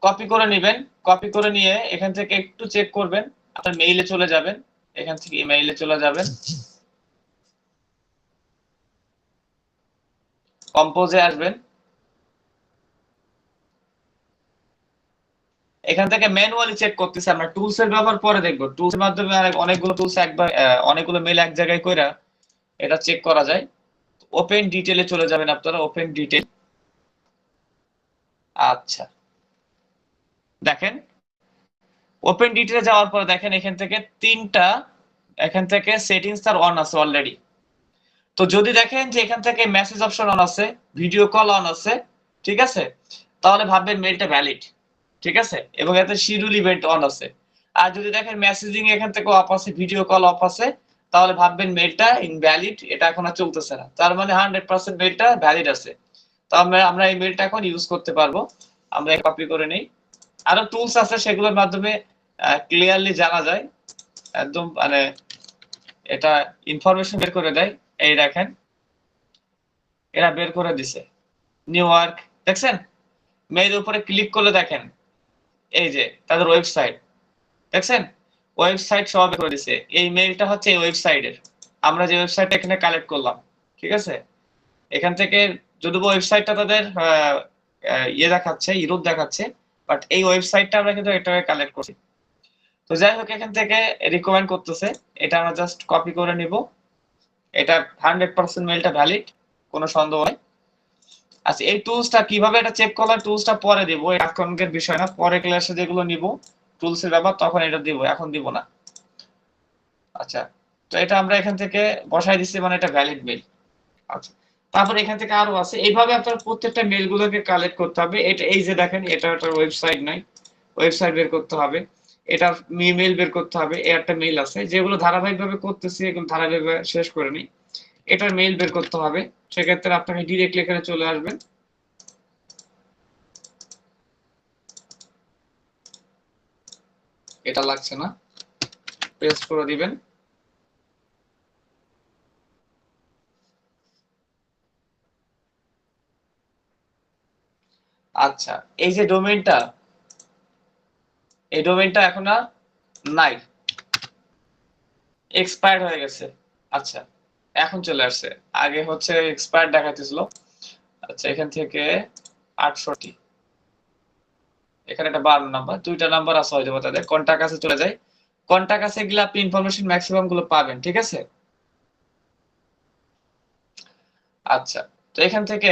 কপি করে নেবেন, কপি করে নিয়ে এখান থেকে একটু চেক করবেন, আপনার মেইলে চলে যাবেন, এখান থেকে ইমেইলে চলে যাবেন, কম্পোজে আসবেন, এখান থেকে ম্যানুয়ালি চেক করতেছি আমরা, টুলস এর ব্যবহার পরে দেখবো। টুলস এর মাধ্যমে অনেকগুলো টুলস একবার অনেকগুলো মেল এক জায়গায় কইরা এটা চেক করা যায়। ওপেন ডিটেইলে চলে যাবেন আপনারা, ওপেন ডিটেইল। আচ্ছা দেখেন, ওপেন ডিটেইলে যাওয়ার পরে দেখেন এখান থেকে তিনটা, এখান থেকে সেটিংস তার অন আছে অলরেডি। তো যদি দেখেন যে এখান থেকে মেসেজ অপশন অন আছে, ভিডিও কল অন আছে, ঠিক আছে, তাহলে ভাববেন মেলটা ভ্যালিড, ঠিক আছে, এবং এতে শিডিউল ইভেন্ট অন আছে। আর যদি দেখেন মেসেজিং এখান থেকে অফ আছে, ভিডিও কল অফ আছে, তাহলে ভাববেন মেলটা ইনভ্যালিড, এটা এখন আর চলতেছে না। তার মানে 100% মেলটা ভ্যালিড আছে। তো আমরা এই মেলটা এখন ইউজ করতে পারবো। আমরা কপি করে নেই। আরো টুলস আছে, সেগুলোর মাধ্যমে ক্লিয়ারলি জানা যায়, একদম মানে এটা ইনফরমেশন বের করে দেয়। এই দেখেন এরা বের করে দিছে নিউ ওয়ার্ক, দেখছেন? মেইলের উপরে ক্লিক করলে দেখেন এই যে তাদের ওয়েবসাইট, দেখছেন? ওয়েবসাইট সব বের করে দিছে। এই মেইলটা হচ্ছে এই ওয়েবসাইটের, আমরা যে ওয়েবসাইটটা এখানে কালেক্ট করলাম, ঠিক আছে। এখান থেকে যদিও ওয়েবসাইটটা তাদের ইয়ে দেখাচ্ছে, ইউরোপ দেখাচ্ছে, বাট এই ওয়েবসাইটটা আমরা কিন্তু এটা কালেক্ট করছি। তো যাই হোক, এখান থেকে রিকমেন্ড করতেছে, এটা আমরা জাস্ট কপি করে নিব। এটা 100% মেইলটা ভ্যালিড, কোনো সন্দেহ নেই। আচ্ছা, এই টুলসটা কিভাবে এটা চেক করলাম, টুলসটা পরে দিব, এখনকার বিষয় না, পরে ক্লাসে যেগুলো নিব টুলস এর ব্যাপার তখন এটা দিব, এখন দিব না। আচ্ছা, তো এটা আমরা এখান থেকে বসাই দিচ্ছি, মানে এটা ভ্যালিড মেইল। আচ্ছা, তারপর এখান থেকে আরো আছে, এইভাবে আপনার প্রত্যেকটা মেইলগুলোকে কালেক্ট করতে হবে। এটা এই যে দেখেন, এটা একটা ওয়েবসাইট নাই, ওয়েবসাইট বের করতে হবে, এটা ইমেল বের করতে হবে, এর একটা মেইল আছে, যেগুলো ধারাবাহিকভাবে করতেছি এগুলো ধারাবাহিকভাবে শেষ করে নিই। এটার মেইল বের করতে হবে, সেক্ষেত্রে আপনাকে ডিরেক্টলি এখানে চলে আসবেন। এটা লাগছে না, পেস্ট করে দিবেন। আচ্ছা, এই যে ডোমেইনটা, এই ডোমেইনটা এখন আর নাই, এক্সপায়ার্ড হয়ে গেছে। আচ্ছা, এখন চলে আসছে, আগে হচ্ছে এক্সপায়ার্ড দেখাতেছিল। আচ্ছা, এখান থেকে 68, এখানে একটা 52 নাম্বার, দুইটা নাম্বার আছে হয়তো তাদের কন্টাক্ট আছে, চলে যায় কন্টাক্ট আছে গেলে আপনি ইনফরমেশন ম্যাক্সিমাম গুলো পাবেন, ঠিক আছে। আচ্ছা, তো এখান থেকে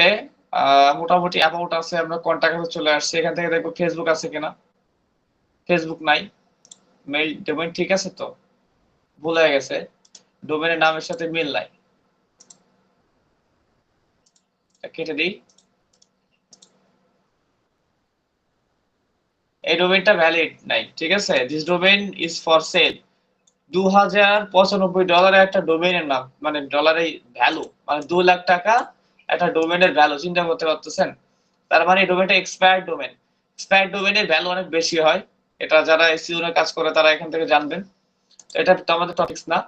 মোটামুটি অ্যাবাউট আছে, আমরা কন্টাক্ট আছে চলে আসছে। এখান থেকে দেখবো ফেসবুক আছে কিনা, ফেসবুক নাই। মেইল ডোমেইন ঠিক আছে, তো ভুল হয়ে গেছে, ডোমেইনের নামের সাথে মিল নাই, কেটে দিই। এই ডোমেইনটা ভ্যালিড নাই, ঠিক আছে, this domain is for sale. $2095 একটা ডোমেইনের নাম, মানে ডলারের ভ্যালু, মানে 2 লাখ টাকা একটা ডোমেইনের ভ্যালু, চিন্তা করতে পারতেছেন? তার মানে এই ডোমেইনটা এক্সপায়ার্ড ডোমেইন। এক্সপায়ার্ড ডোমেইনের ভ্যালু অনেক বেশি হয়, এটা যারা এসইও এর কাজ করে তারা এখান থেকে জানবেন। তো এটা তো আমাদের টপিকস না।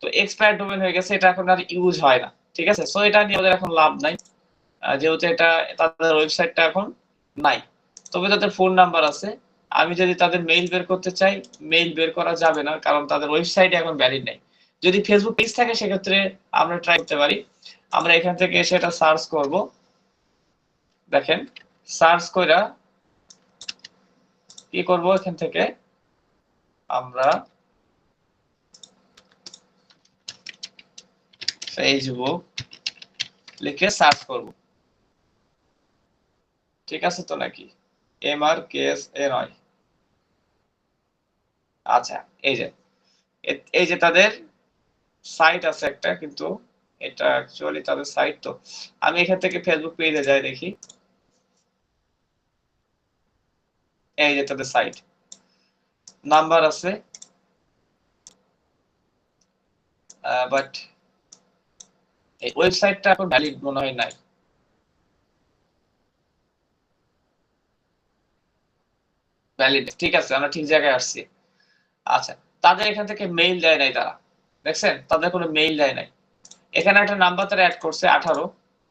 তো এক্সপায়ার্ড ডোমেইন হয়ে গেছে, এটা এখন আর ইউজ হয় না, ঠিক আছে। সো এটা নিয়ে আমাদের এখন লাভ নাই, যেহেতু এটা তাদের ওয়েবসাইটটা এখন নাই। তবে তাদের ফোন নাম্বার আছে, আমি যদি তাদের মেইল বের করতে চাই, মেইল বের করা যাবে না, কারণ তাদের ওয়েবসাইট এখন ভ্যালিড নাই। যদি ফেসবুক পেজ থাকে সেক্ষেত্রে আমরা ট্রাই করতে পারি। আমরা এখান থেকে এসে এটা সার্চ করব, দেখেন সার্চ কইরা কি করব, এখান থেকে আমরা ফেসবুক লিখে সার্চ করব, ঠিক আছে তো নাকি? MRKS নয়। আচ্ছা, এই যে এই যে তাদের সাইট আছে একটা, কিন্তু এটা অ্যাকচুয়ালি তাদের সাইট। তো আমি এখান থেকে ফেসবুক পেজে যাই, দেখি এই যে তাদের সাইট, নাম্বার আছে, বাট এই ওয়েবসাইটটা এখন ভ্যালিড মনে হয় নাই। ভ্যালিড, ঠিক আছে, আমরা ঠিক জায়গায় আসছি। আচ্ছা, তাদের এখান থেকে মেইল দেয় নাই তারা, দেখছেন তাদের কোনো মেইল দেয় নাই। এখানে একটা নাম্বার তারা অ্যাড করছে 18,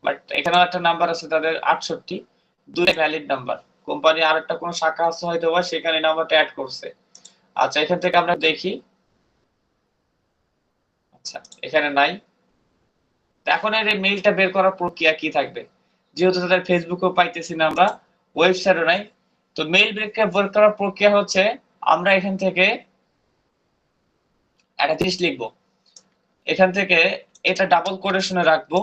বাট এখানেও একটা নাম্বার আছে তাদের 68, দুই ভ্যালিড নাম্বার। কোম্পানি আর একটা কোনো শাখা আছে হয়তো বা, সেখানে নাম্বারটা অ্যাড করছে। আচ্ছা, এখান থেকে আমরা দেখি, আচ্ছা এখানে নাই। এখন এর মেইলটা বের করার প্রক্রিয়া কি থাকবে, যেহেতু তাদের ফেসবুকও পাইতেছি না আমরা, ওয়েবসাইটও নাই, তো মেইল বের করার প্রক্রিয়া হচ্ছে আমরা এখান থেকে একটা জিনিস লিখবো, এখান থেকে এটা ডাবল কোটেশনে রাখবো,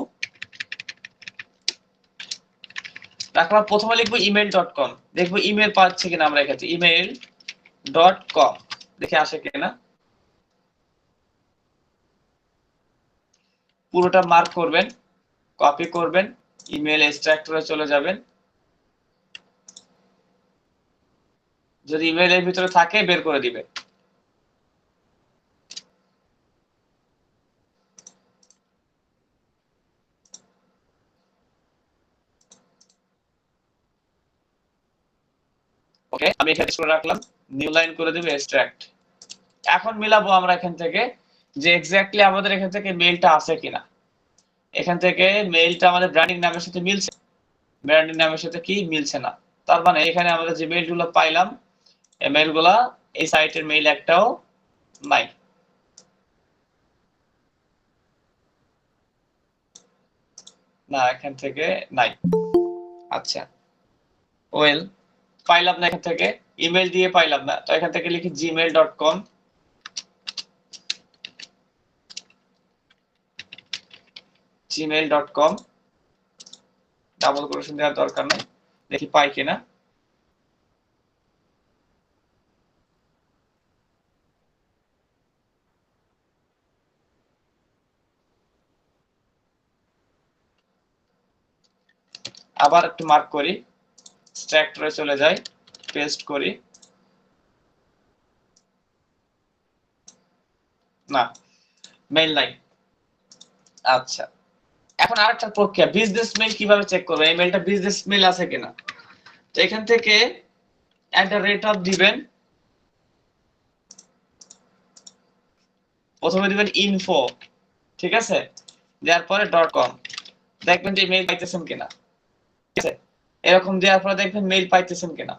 রাখলাম। প্রথমে লিখবো email.com, দেখবো ইমেল পাচ্ছি কিনা আমরা এখানে email.com, দেখে আসে কিনা। পুরোটা মার্ক করবেন, কপি করবেন, ইমেল এক্সট্রাক্টরে চলে যাবেন, যদি ইমেলের ভিতরে থাকে বের করে দিবে। ওকে, আমি এখানে করে রাখলাম, নিউ লাইন করে দেব এক্সট্রাক্ট। এখন মিলাবো আমরা এখান থেকে যে এক্স্যাক্টলি আমাদের এখান থেকে মেইলটা আছে কিনা। এখান থেকে মেইলটা আমাদের ব্র্যান্ডিং নামের সাথে মিলছে, ব্র্যান্ডিং নামের সাথে কি মিলছে না। তার মানে এখানে আমরা যে মেইলগুলো পাইলাম এই মেইলগুলা এই সাইটের মেইল একটাও নাই। না, এখান থেকে নাই। আচ্ছা, ওয়েল, পাইলাম না এখান থেকে, ইমেল দিয়ে পাইলাম না, তো এখান থেকে লিখি gmail.com, gmail.com, ডাবল কোটেশন দেওয়ার দরকার নাই, দেখি পাই কিনা। আবার একটু মার্ক করি, এক্সট্রাক্টরে চলে যাই, পেস্ট করি, না, মেইল নাই। আচ্ছা, এখন আরেকটা প্রক্রিয়া, বিজনেস মেইল কিভাবে চেক করবে এই মেইলটা বিজনেস মেইল আছে কিনা। তো এখান থেকে @ দিবেন, প্রথমে দিবেন ইনফো, ঠিক আছে, দেওয়ার পরে .com, দেখবেন যে মেইল পাইতেছেন কিনা, ঠিক আছে, এরকম দেওয়ার পরে দেখবেন মেইল পাইতেছেন কিনা।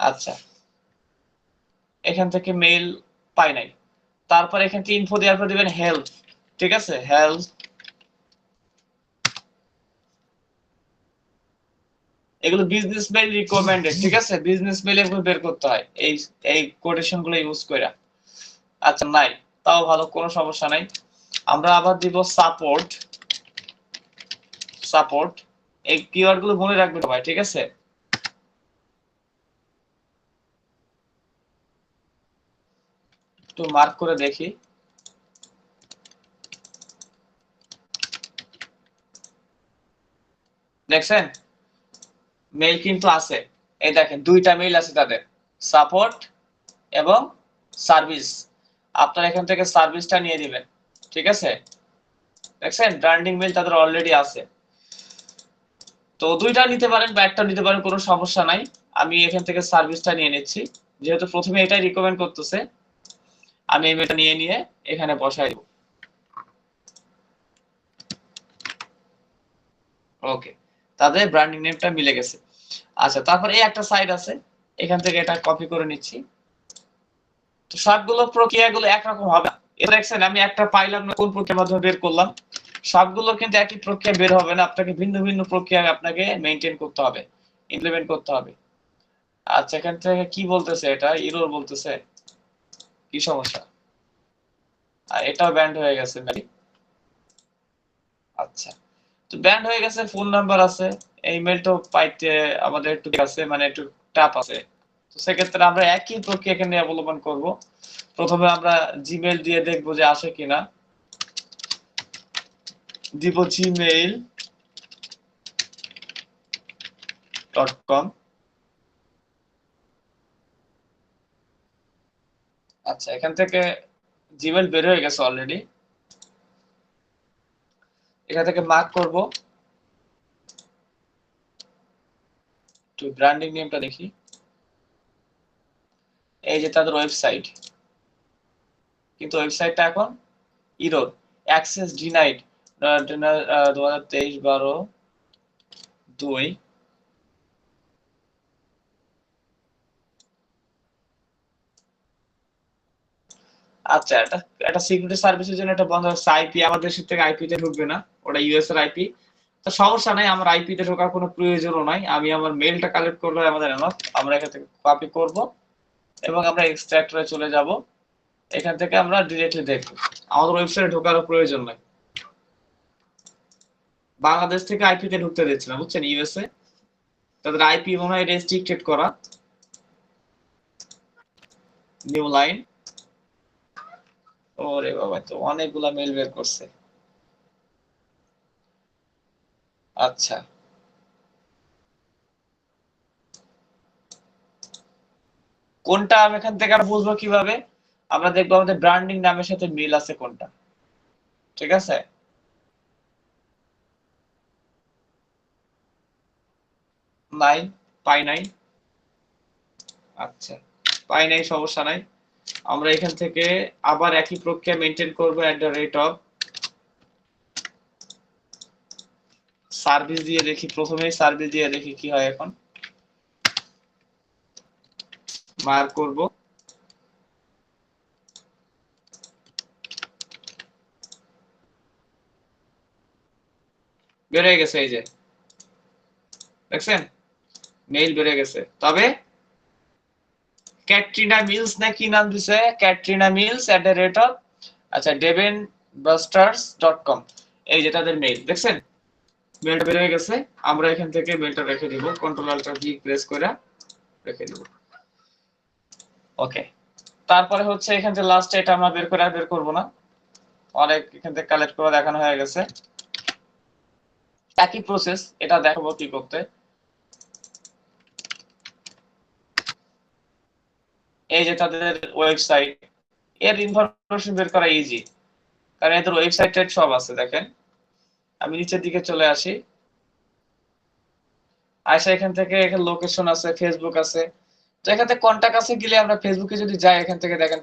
আচ্ছা, এখান থেকে মেইল পাই নাই, তারপর এখান থেকে ইনফো দেওয়ার পর দিবেন হেল্প, ঠিক আছে, হেল্প, এগুলো বিজনেস মেইল রিকমেন্ডেড, ঠিক আছে, বিজনেস মেইল এগুলো বের করতে হয় এই এই কোটেশন গুলো ইউজ করে। আচ্ছা, নাই, তাও ভালো, কোনো সমস্যা নাই। আমরা আবার দিব সাপোর্ট, সাপোর্ট, এই কিওয়ার্ড গুলো মনে রাখবেন ভাই, ঠিক আছে। একটু মার্ক করে দেখি, দেখছেন মেইল কিন্তু আছে, এই দেখেন দুইটা মেইল আছে তাদের, সাপোর্ট এবং সার্ভিস। আপনারা এখান থেকে সার্ভিসটা নিয়ে দিবেন, ঠিক আছে, দেখছেন ব্র্যান্ডিং মেইল তাদের অলরেডি আছে। তো দুইটা নিতে পারেন বা একটা নিতে পারেন, কোনো সমস্যা নাই। আমি এখান থেকে সার্ভিসটা নিয়ে নিচ্ছি, যেহেতু প্রথমে এটাই রিকমেন্ড করতেছে, আমি এই মেইলটা নিয়ে নিয়ে এখানে বসাই দেব। ওকে, তাদের ব্র্যান্ডিং নেমটা মিলে গেছে। আচ্ছা, তারপর এই একটা সাইট আছে, এখান থেকে এটা কপি করে নিচ্ছি। তো সবগুলো প্রক্রিয়াগুলো একরকম হবে না, এটা দেখছেন আমি একটা পাইলাম না, কোন প্রক্রিয়ার মাধ্যমে বের করলাম, সবগুলো কিন্তু একই প্রক্রিয়া বের হবে না, আপনাকে ভিন্ন ভিন্ন প্রক্রিয়া আপনাকে মেইনটেইন করতে হবে, ইমপ্লিমেন্ট করতে হবে। আচ্ছা, এখান থেকে কি বলতেছে, এটা এরর বলতেছে, কি সমস্যা, আর এটাও ব্যান্ড হয়ে গেছে নাকি। আচ্ছা, তো ব্যান্ড হয়ে গেছে, ফোন নাম্বার আছে, এই মেলটা পাইতে আমাদের একটু আছে, মানে একটু টাপ আছে। তো সেক্ষেত্রে আমরা একই প্রক্রিয়া এখানে অবলম্বন করব। প্রথমে আমরা জিমেল দিয়ে দেখবো যে আসে কিনা, দিব gmail.com। আচ্ছা, এখান থেকে জিমেল বের হয়ে গেছে অলরেডি, এখান থেকে মার্ক করব, একটু ব্র্যান্ডিং নেমটা দেখি, এই যে তাদের ওয়েবসাইট, কিন্তু ওয়েবসাইটটা এখন ইরর, অ্যাক্সেস ডিনাইড, 2023-12-2। আচ্ছা, এটা সিকিউরিটি সার্ভিসের জন্য এটা বন্ধ হচ্ছে, আইপি আমাদের দেশ থেকে আইপি তে ঢুকবে না, ওটা ইউএস এর আইপি। তো সমস্যা নাই, আমার আইপি তে ঢোকার কোনো প্রয়োজনও নাই, আমি আমার মেইলটা কালেক্ট করলে আমাদের এনাফ। আমরা এখান থেকে কপি করব এবং আমরা এক্সট্রাক্টরে চলে যাব। এখান থেকে আমরা ডিরেক্টলি দেখব, আমাদের ওয়েবসাইটে ঢোকার প্রয়োজন নাই। বাংলাদেশ থেকে আইপি তে ঢুকতে দিচ্ছে না, বুঝছেন? ইউএসএ তাদের আইপি মনে হয় রেস্ট্রিক্টেড করা। নিউ লাইন, ওরে বাবা, তো অনেকগুলা মেইল বের করছে। আচ্ছা, কোনটা আমি এখান থেকে আর বুঝবো কিভাবে? আমরা দেখবো আমাদের ব্র্যান্ডিং নামের সাথে মিল আছে কোনটা, ঠিক আছে? নাই, পাই নাই। আচ্ছা, পাই নাই, সমস্যা নাই। আমরা এখান থেকে আবার একই প্রক্রিয়া মেনটেন করবো, @, সার্ভিস দিয়ে দেখি, প্রথমেই সার্ভিস দিয়ে দেখি কি হয়। এখন মার্ক করব, বেড়ে গেছে, এই যে দেখছেন মেইল বেড়ে গেছে। তবে ক্যাটরিনা মিলস না কি নাম দিছে, ক্যাটরিনা মিলস @, আচ্ছা, devenbusters.com, এই যে তাদের মেইল, দেখছেন মেইলটা বের হয়ে গেছে। আমরা এখান থেকে মেইলটা রেখে দিব, কন্ট্রোল আল্টার ভি প্রেস করে রেখে দিব। ওকে, তারপরে হচ্ছে এখান থেকে লাস্ট এটা আমরা বের করব না, অনেক এখান থেকে কালেক্ট করে দেখানো হয়ে গেছে। একই প্রসেস, এটা দেখাবো কি করতে। এই যে তাদের ওয়েবসাইট, এর ইনফরমেশন বের করা ইজি, কারণ এদের ওয়েবসাইটে সব আছে। দেখেন আমি নিচের দিকে চলে আসি, আইসা এখান থেকে এখানে লোকেশন আছে, ফেসবুক আছে। তো এখান থেকে কন্টাক্ট আছে, গেলে আমরা ফেসবুকে যদি যাই, এখান থেকে দেখেন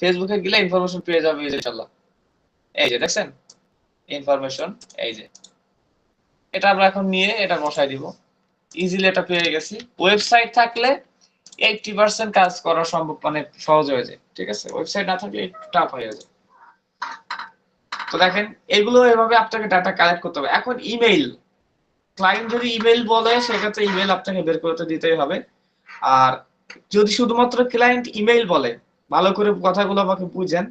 ফেসবুকে গেলে ইনফরমেশন পেয়ে যাবে ইনশাআল্লাহ। এই যে দেখছেন ইনফরমেশন, এই যে এটা আমরা এখন নিয়ে এটা বসাই দিব, ইজিলি এটা পেয়ে গেছি। ওয়েবসাইট থাকলে 80% কাজ করা সম্ভব, মানে সহজ হয়ে যায়, ঠিক আছে? ওয়েবসাইট না থাকলে একটু টাফ হয়ে যায়। তো দেখেন এগুলো এভাবে আপনাকে ডাটা কালেক্ট করতে হবে। এখন ইমেইল, ক্লায়েন্ট যদি ইমেইল বলে সেক্ষেত্রে ইমেইল আপনাকে বের করতে দিতেই হবে। আর যদি শুধুমাত্র ক্লায়েন্ট ইমেইল বলে, ভালো করে কথাগুলো আমাকে বুঝেন,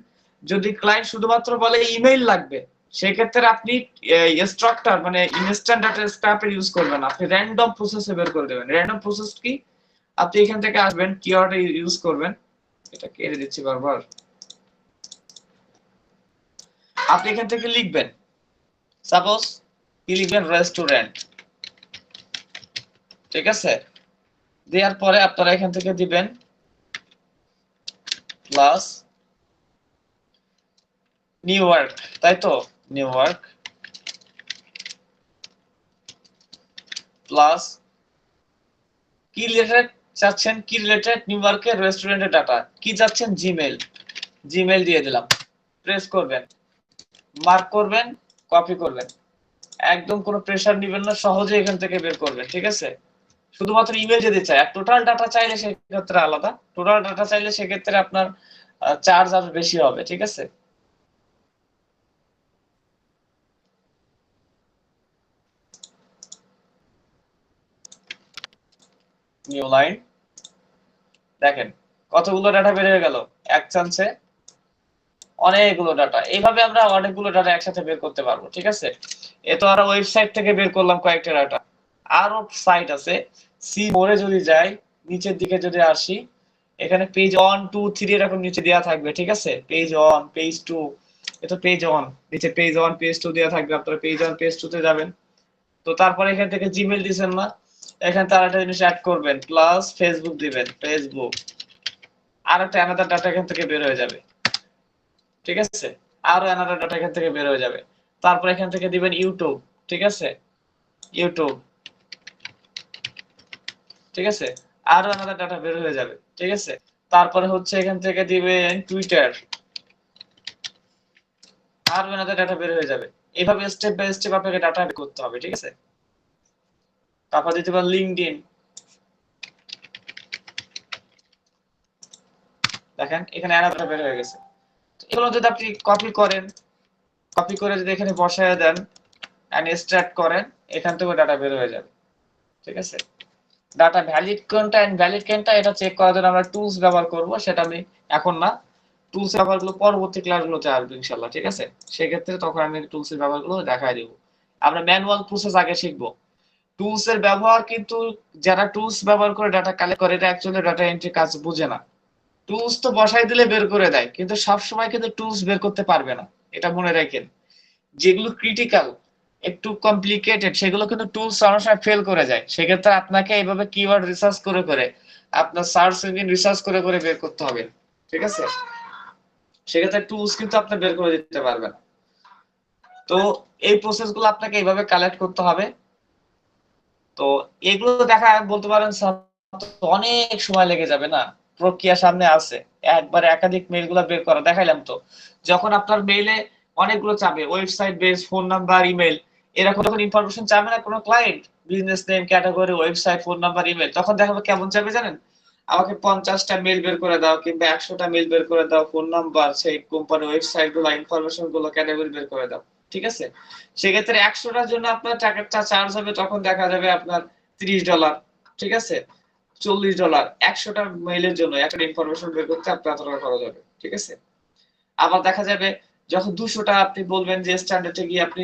যদি ক্লায়েন্ট শুধুমাত্র বলে ইমেইল লাগবে, সেক্ষেত্রে আপনি স্ট্রাকচার মানে ইনস্ট্যান্ট ডাটা স্ক্রাপের ইউজ করবেন, আপনি র্যান্ডম প্রসেসে বের করে দেবেন। র্যান্ডম প্রসেস কি? আপনি এখান থেকে আসবেন, কিওয়ার্ড ইউজ করবেন, এটা কেটে দিচ্ছি বারবার। আপনি এখান থেকে লিখবেন, সাপোজ কি লিখবেন, রেস্টুরেন্ট, ঠিক আছে? দেওয়ার পরে আপনারা এখান থেকে দিবেন প্লাস নিউ ইয়র্ক, তাই তো? নিউ ইয়র্ক প্লাস কি রিলেটেড চাচ্ছেন, কি রিলেটেড নিউ ইয়র্কের রেস্টুরেন্টের ডাটা কি চাচ্ছেন, জিমেইল, জিমেইল দিয়ে দিলাম। প্রেস করবেন, মার্ক করবেন, কপি করবেন, একদম কোনো প্রেসার নেবেন না, সহজে এখান থেকে বের করবেন, ঠিক আছে? শুধুমাত্র ইমেল যদি চাই, আর টোটাল ডাটা চাইলে সেক্ষেত্রে আলাদা, টোটাল ডাটা চাইলে সেক্ষেত্রে আপনার চার্জ আরো বেশি হবে, ঠিক আছে? নিউ লাইন, দেখেন কতগুলো ডাটা বের হয়ে গেল এক চান্সে, অনেকগুলো ডাটা। এইভাবে আমরা অনেকগুলো ডাটা একসাথে বের করতে পারবো, ঠিক আছে? এ তো আরো ওয়েবসাইট থেকে বের করলাম কয়েকটা ডাটা, আরো সাইট আছে। সি মোরে যদি যাই, নিচের দিকে যদি আসি, এখানে পেজ 1 2 3 এরকম নিচে দেওয়া থাকবে, ঠিক আছে? পেজ 1 পেজ 2, এটা পেজ 1, নিচে পেজ 1 পেজ 2 দেওয়া থাকবে, আপনারা পেজ 1 পেজ 2 তে যাবেন। তো তারপরে এখান থেকে জিমেইল দিবেন না, এখানে তার একটা জিনিস অ্যাড করবেন, প্লাস ফেসবুক দিবেন, ফেসবুক, আর একটা আলাদা ডাটা এখান থেকে বের হয়ে যাবে, ঠিক আছে? আরো আলাদা ডাটা এখান থেকে বের হয়ে যাবে। তারপর এখান থেকে দিবেন ইউটিউব, ঠিক আছে? ইউটিউব, ঠিক আছে? আরো আলাদা ডাটা বের হয়ে যাবে, ঠিক আছে? তারপরে হচ্ছে এখান থেকে দিবেন টুইটার, আরো আলাদা ডাটা বের হয়ে যাবে। এইভাবে স্টেপ বাই স্টেপ আপনাকে ডাটা বের করতে হবে, ঠিক আছে? তারপর দিতে পারেন লিঙ্কডইন, দেখেন এখানে আলাদা বের হয়ে গেছে। এগুলো যদি আপনি কপি করেন, কপি করে যদি এখানে বসায় দেন, এন্ড এক্সট্রাক্ট করেন, এখান থেকে ডাটা বের হয়ে যাবে। ঠিক আছে, ডাটা ভ্যালিড কোনটা ইনভ্যালিড কোনটা এটা চেক করার জন্য আমরা টুলস ব্যবহার করব, সেটা আমি এখন না, টুলস ব্যবহারগুলো পরবর্তী ক্লাসগুলোতে আসবে ইনশাআল্লাহ। ঠিক আছে, সেই ক্ষেত্রে তখন আমি টুলসের ব্যবহারগুলো দেখাই দেব। আমরা ম্যানুয়াল প্রসেস আগে শিখবো। টুলস এর ব্যবহার কিন্তু যারা টুলস ব্যবহার করে ডাটা কালেক্ট করে এটা অ্যাকচুয়ালি ডাটা এন্ট্রি কাজ বুঝে না। টুলস তো বসাই দিলে বের করে দেয়, কিন্তু সব সময় কিন্তু টুলস বের করতে পারবে না, এটা মনে রাখেন। যেগুলো ক্রিটিক্যাল, একটু কমপ্লিকেটেড, সেগুলো কিন্তু টুলস অনেক সময় ফেল করে যায়। সেক্ষেত্রে আপনাকে এইভাবে কিওয়ার্ড রিসার্চ করে করে, আপনার সার্চ ইঞ্জিন রিসার্চ করে করে বের করতে হবে। ঠিক আছে, সেক্ষেত্রে টুলস কিন্তু আপনি বের করে দিতে পারবেন। তো এই প্রসেসগুলো আপনাকে এইভাবে কালেক্ট করতে হবে। তো এগুলো দেখা বলতে পারেন অনেক সময় লেগে যাবে না, প্রক্রিয়া সামনে আছে। একবার একাধিক মেইলগুলো বের করা দেখাইলাম তো। যখন আপনার মেইলে অনেকগুলো চাবে, website base, phone number, email, এরকম যখন ইনফরমেশন চাবে না কোনো client, business name, category, website, phone number, email, তখন দেখাবে কেমন চাবে জানেন? আমাকে 50টা মেইল বের করে দাও, কিংবা 100টা মেইল বের করে দাও, ফোন নাম্বার, সেই কোম্পানি ওয়েবসাইট গুলো, ইনফরমেশন গুলো, ক্যাটাগরি বের করে দাও। ঠিক আছে, সেক্ষেত্রে 100টার জন্য আপনার টাকাটা চার্জ হবে, তখন দেখা যাবে আপনার $30। ঠিক আছে, $40, 100টা মেইলের জন্য একটা ইনফরমেশন বের করতে আপনার এত টাকা খরচ হবে। ঠিক আছে, আবার দেখা যাবে যখন 200টা আপনি বলবেন যে স্ট্যান্ডার্ডে গিয়ে আপনি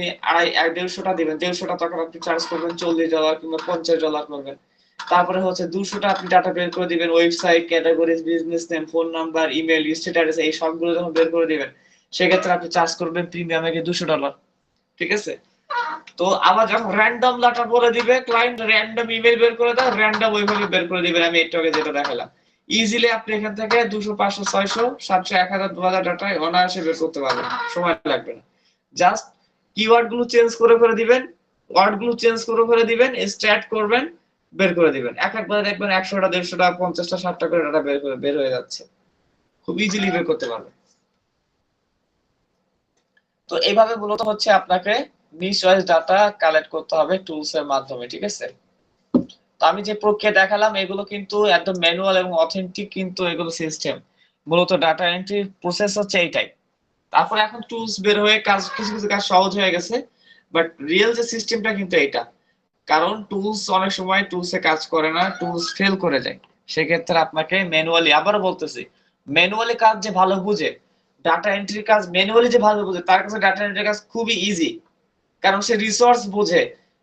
150টা দিবেন, 150টা তখন আপনি চার্জ করবেন $40 কিংবা $50 করবেন। তারপরে হচ্ছে 200টা আপনি ডাটা বের করে দিবেন, website, categories, business name, phone number, email, status, এই সবগুলো যখন বের করে দিবেন, সেক্ষেত্রে আপনি চার্জ করবেন প্রিমিয়ামে গিয়ে $200। ঠিক আছে, তো আবার যখন র্যান্ডম ডাটা বলে দিবে ক্লায়েন্ট, র্যান্ডম ইমেল বের করে দাও, র্যান্ডম ওইভাবে বের করে দিবেন। আমি একটু আগে যেটা দেখালাম, ইজিলি আপনি এখান থেকে 200, 500, 600, 700, 1000, 2000 ডাটা অনায়াসে বের করতে পারবেন, সময় লাগবে না। জাস্ট কিওয়ার্ড গুলো চেঞ্জ করে করে দিবেন, ওয়ার্ড গুলো চেঞ্জ করে করে দিবেন, স্ট্যাট করবেন, বের করে দিবেন। একবার দেখবেন 100টা, 150টা, 50টা, 60টা করে ডাটা বের হয়ে যাচ্ছে, খুব ইজিলি বের করতে পারবেন। তো এইভাবে মূলত হচ্ছে আপনাকে নিচ ওয়াইজ ডাটা কালেক্ট করতে হবে টুলস এর মাধ্যমে। ঠিক আছে, তো আমি যে প্রক্রিয়া দেখালাম এগুলো কিন্তু একদম ম্যানুয়াল এবং অথেন্টিক, কিন্তু এগুলো সিস্টেম, মূলত ডাটা এন্ট্রি প্রসেস হচ্ছে এইটাই। তারপরে এখন টুলস বের হয়ে কাজ, কিছু কিছু কাজ সহজ হয়ে গেছে, বাট রিয়েল যে সিস্টেমটা কিন্তু এটা। কারণ টুলস অনেক সময় টুলসে কাজ করে না, টুলস ফেল করে যায়। সেক্ষেত্রে আপনাকে ম্যানুয়ালি, আবারও বলতেছি, ম্যানুয়ালি কাজ যে ভালো বুঝে, ডাটা এন্ট্রি কাজ ম্যানুয়ালি যে ভালো বুঝে, তার কাছে ডাটা এন্ট্রি কাজ খুবই ইজি। কারণ সে রিসোর্স বুঝে,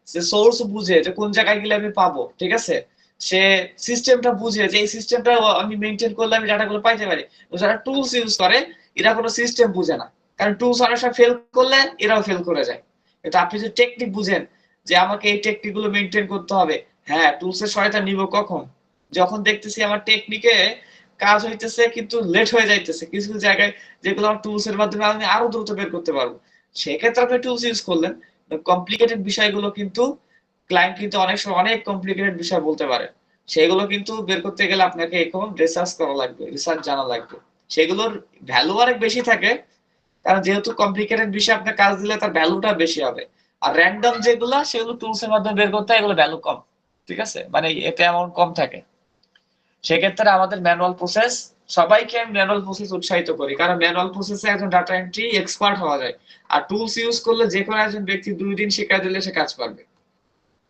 সে সোর্স বুঝে যে কোন জায়গায় গেলে আমি পাবো। ঠিক আছে, সে সিস্টেমটা বুঝে যে এই সিস্টেমটা আমি মেনটেন করলে আমি ডাটাগুলো পাইতে পারি। যারা টুলস ইউজ করে এরা কোনো সিস্টেম বুঝে না, কারণ টুলস অনেক সময় ফেল করলে এরাও ফেল করে যায়। কিন্তু আপনি যদি টেকনিক বুঝেন যে আমাকে এই টেকনিক গুলো মেনটেন করতে হবে, হ্যাঁ, টুলস এর সহায়তা নিব কখন? যখন দেখতেছি আমার টেকনিকে কাজ হইতেছে কিন্তু লেট হয়ে যাইতেছে কিছু কিছু জায়গায়, যেগুলো আমার টুলস এর মাধ্যমে আমি আরো দ্রুত বের করতে পারবো। সেক্ষেত্রে আপনি টুলস ইউজ করলেন। কমপ্লিকেটেড বিষয়গুলো কিন্তু ক্লায়েন্ট কিন্তু অনেক সময় অনেক কমপ্লিকেটেড বিষয় বলতে পারে, সেগুলো কিন্তু বের করতে গেলে আপনাকে এখন রিসার্চ করা লাগবে, রিসার্চ জানা লাগবে। সেগুলোর ভ্যালু অনেক বেশি থাকে, কারণ যেহেতু কমপ্লিকেটেড বিষয় আপনার কাজ দিলে তার ভ্যালুটা বেশি হবে। আর র্যান্ডম যেগুলো সেগুলো টুলস এর মাধ্যমে বের করতে হয়, এগুলো ভ্যালু কম। ঠিক আছে, মানে এতে অ্যামাউন্ট কম থাকে। সেক্ষেত্রে আমাদের ম্যানুয়াল প্রসেস, সবাইকে আমি ম্যানুয়াল প্রসেস উৎসাহিত করি, কারণ ম্যানুয়াল প্রসেসে একজন ডাটা এন্ট্রি এক্সপার্ট হওয়া যায়। আর টুলস ইউজ করলে যে কোনো একজন ব্যক্তি 2 দিন শিক্ষা দিলে সে কাজ পারবে।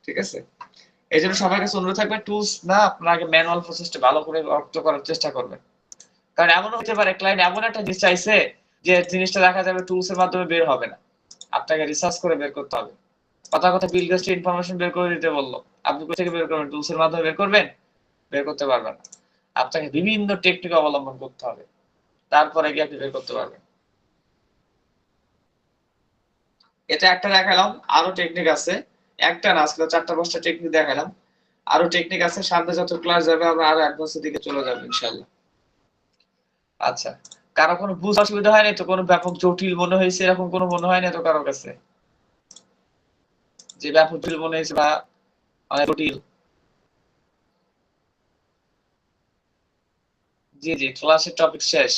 ঠিক আছে, এই জন্য সবার কাছে অনুরোধ থাকবে, টুলস না, আপনার আগে ম্যানুয়াল প্রসেসটা ভালো করে রপ্ত করার চেষ্টা করবেন। কারণ এমন হতে পারে ক্লায়েন্ট এমন একটা জিনিস চাইছে যে জিনিসটা দেখা যাবে টুলস এর মাধ্যমে বের হবে না, আপনাকে রিসার্চ করে বের করতে হবে। কথা কথা বিল গেটস ইনফরমেশন বের করে দিতে বললো, আপনি কোথা থেকে বের করবেন? টুলস এর মাধ্যমে বের করবেন? বের করতে পারবেন না। আপনাকে বিভিন্ন টেকনিক অবলম্বন করতে হবে, তারপরে গিয়ে আপনি বের করতে পারবেন। এটা একটা দেখালাম, আরো টেকনিক আছে, একটা না আজকে 4টা 5টা টেকনিক দেখালাম, আরো টেকনিক আছে। সামনে যত ক্লাস যাবে আমরা আরো অ্যাডভান্সের দিকে চলে যাবো ইনশাআল্লাহ। আচ্ছা, কারো কোনো বুঝ অসুবিধা হয়নি তো? কোনো ব্যাপক জটিল মনে হয়েছে এরকম কোনো মনে হয় না তো কারোর কাছে, যে ব্যাপক জটিল মনে হয়েছে বা অনেক জটিল? জি জি, ক্লাসের টপিক শেষ।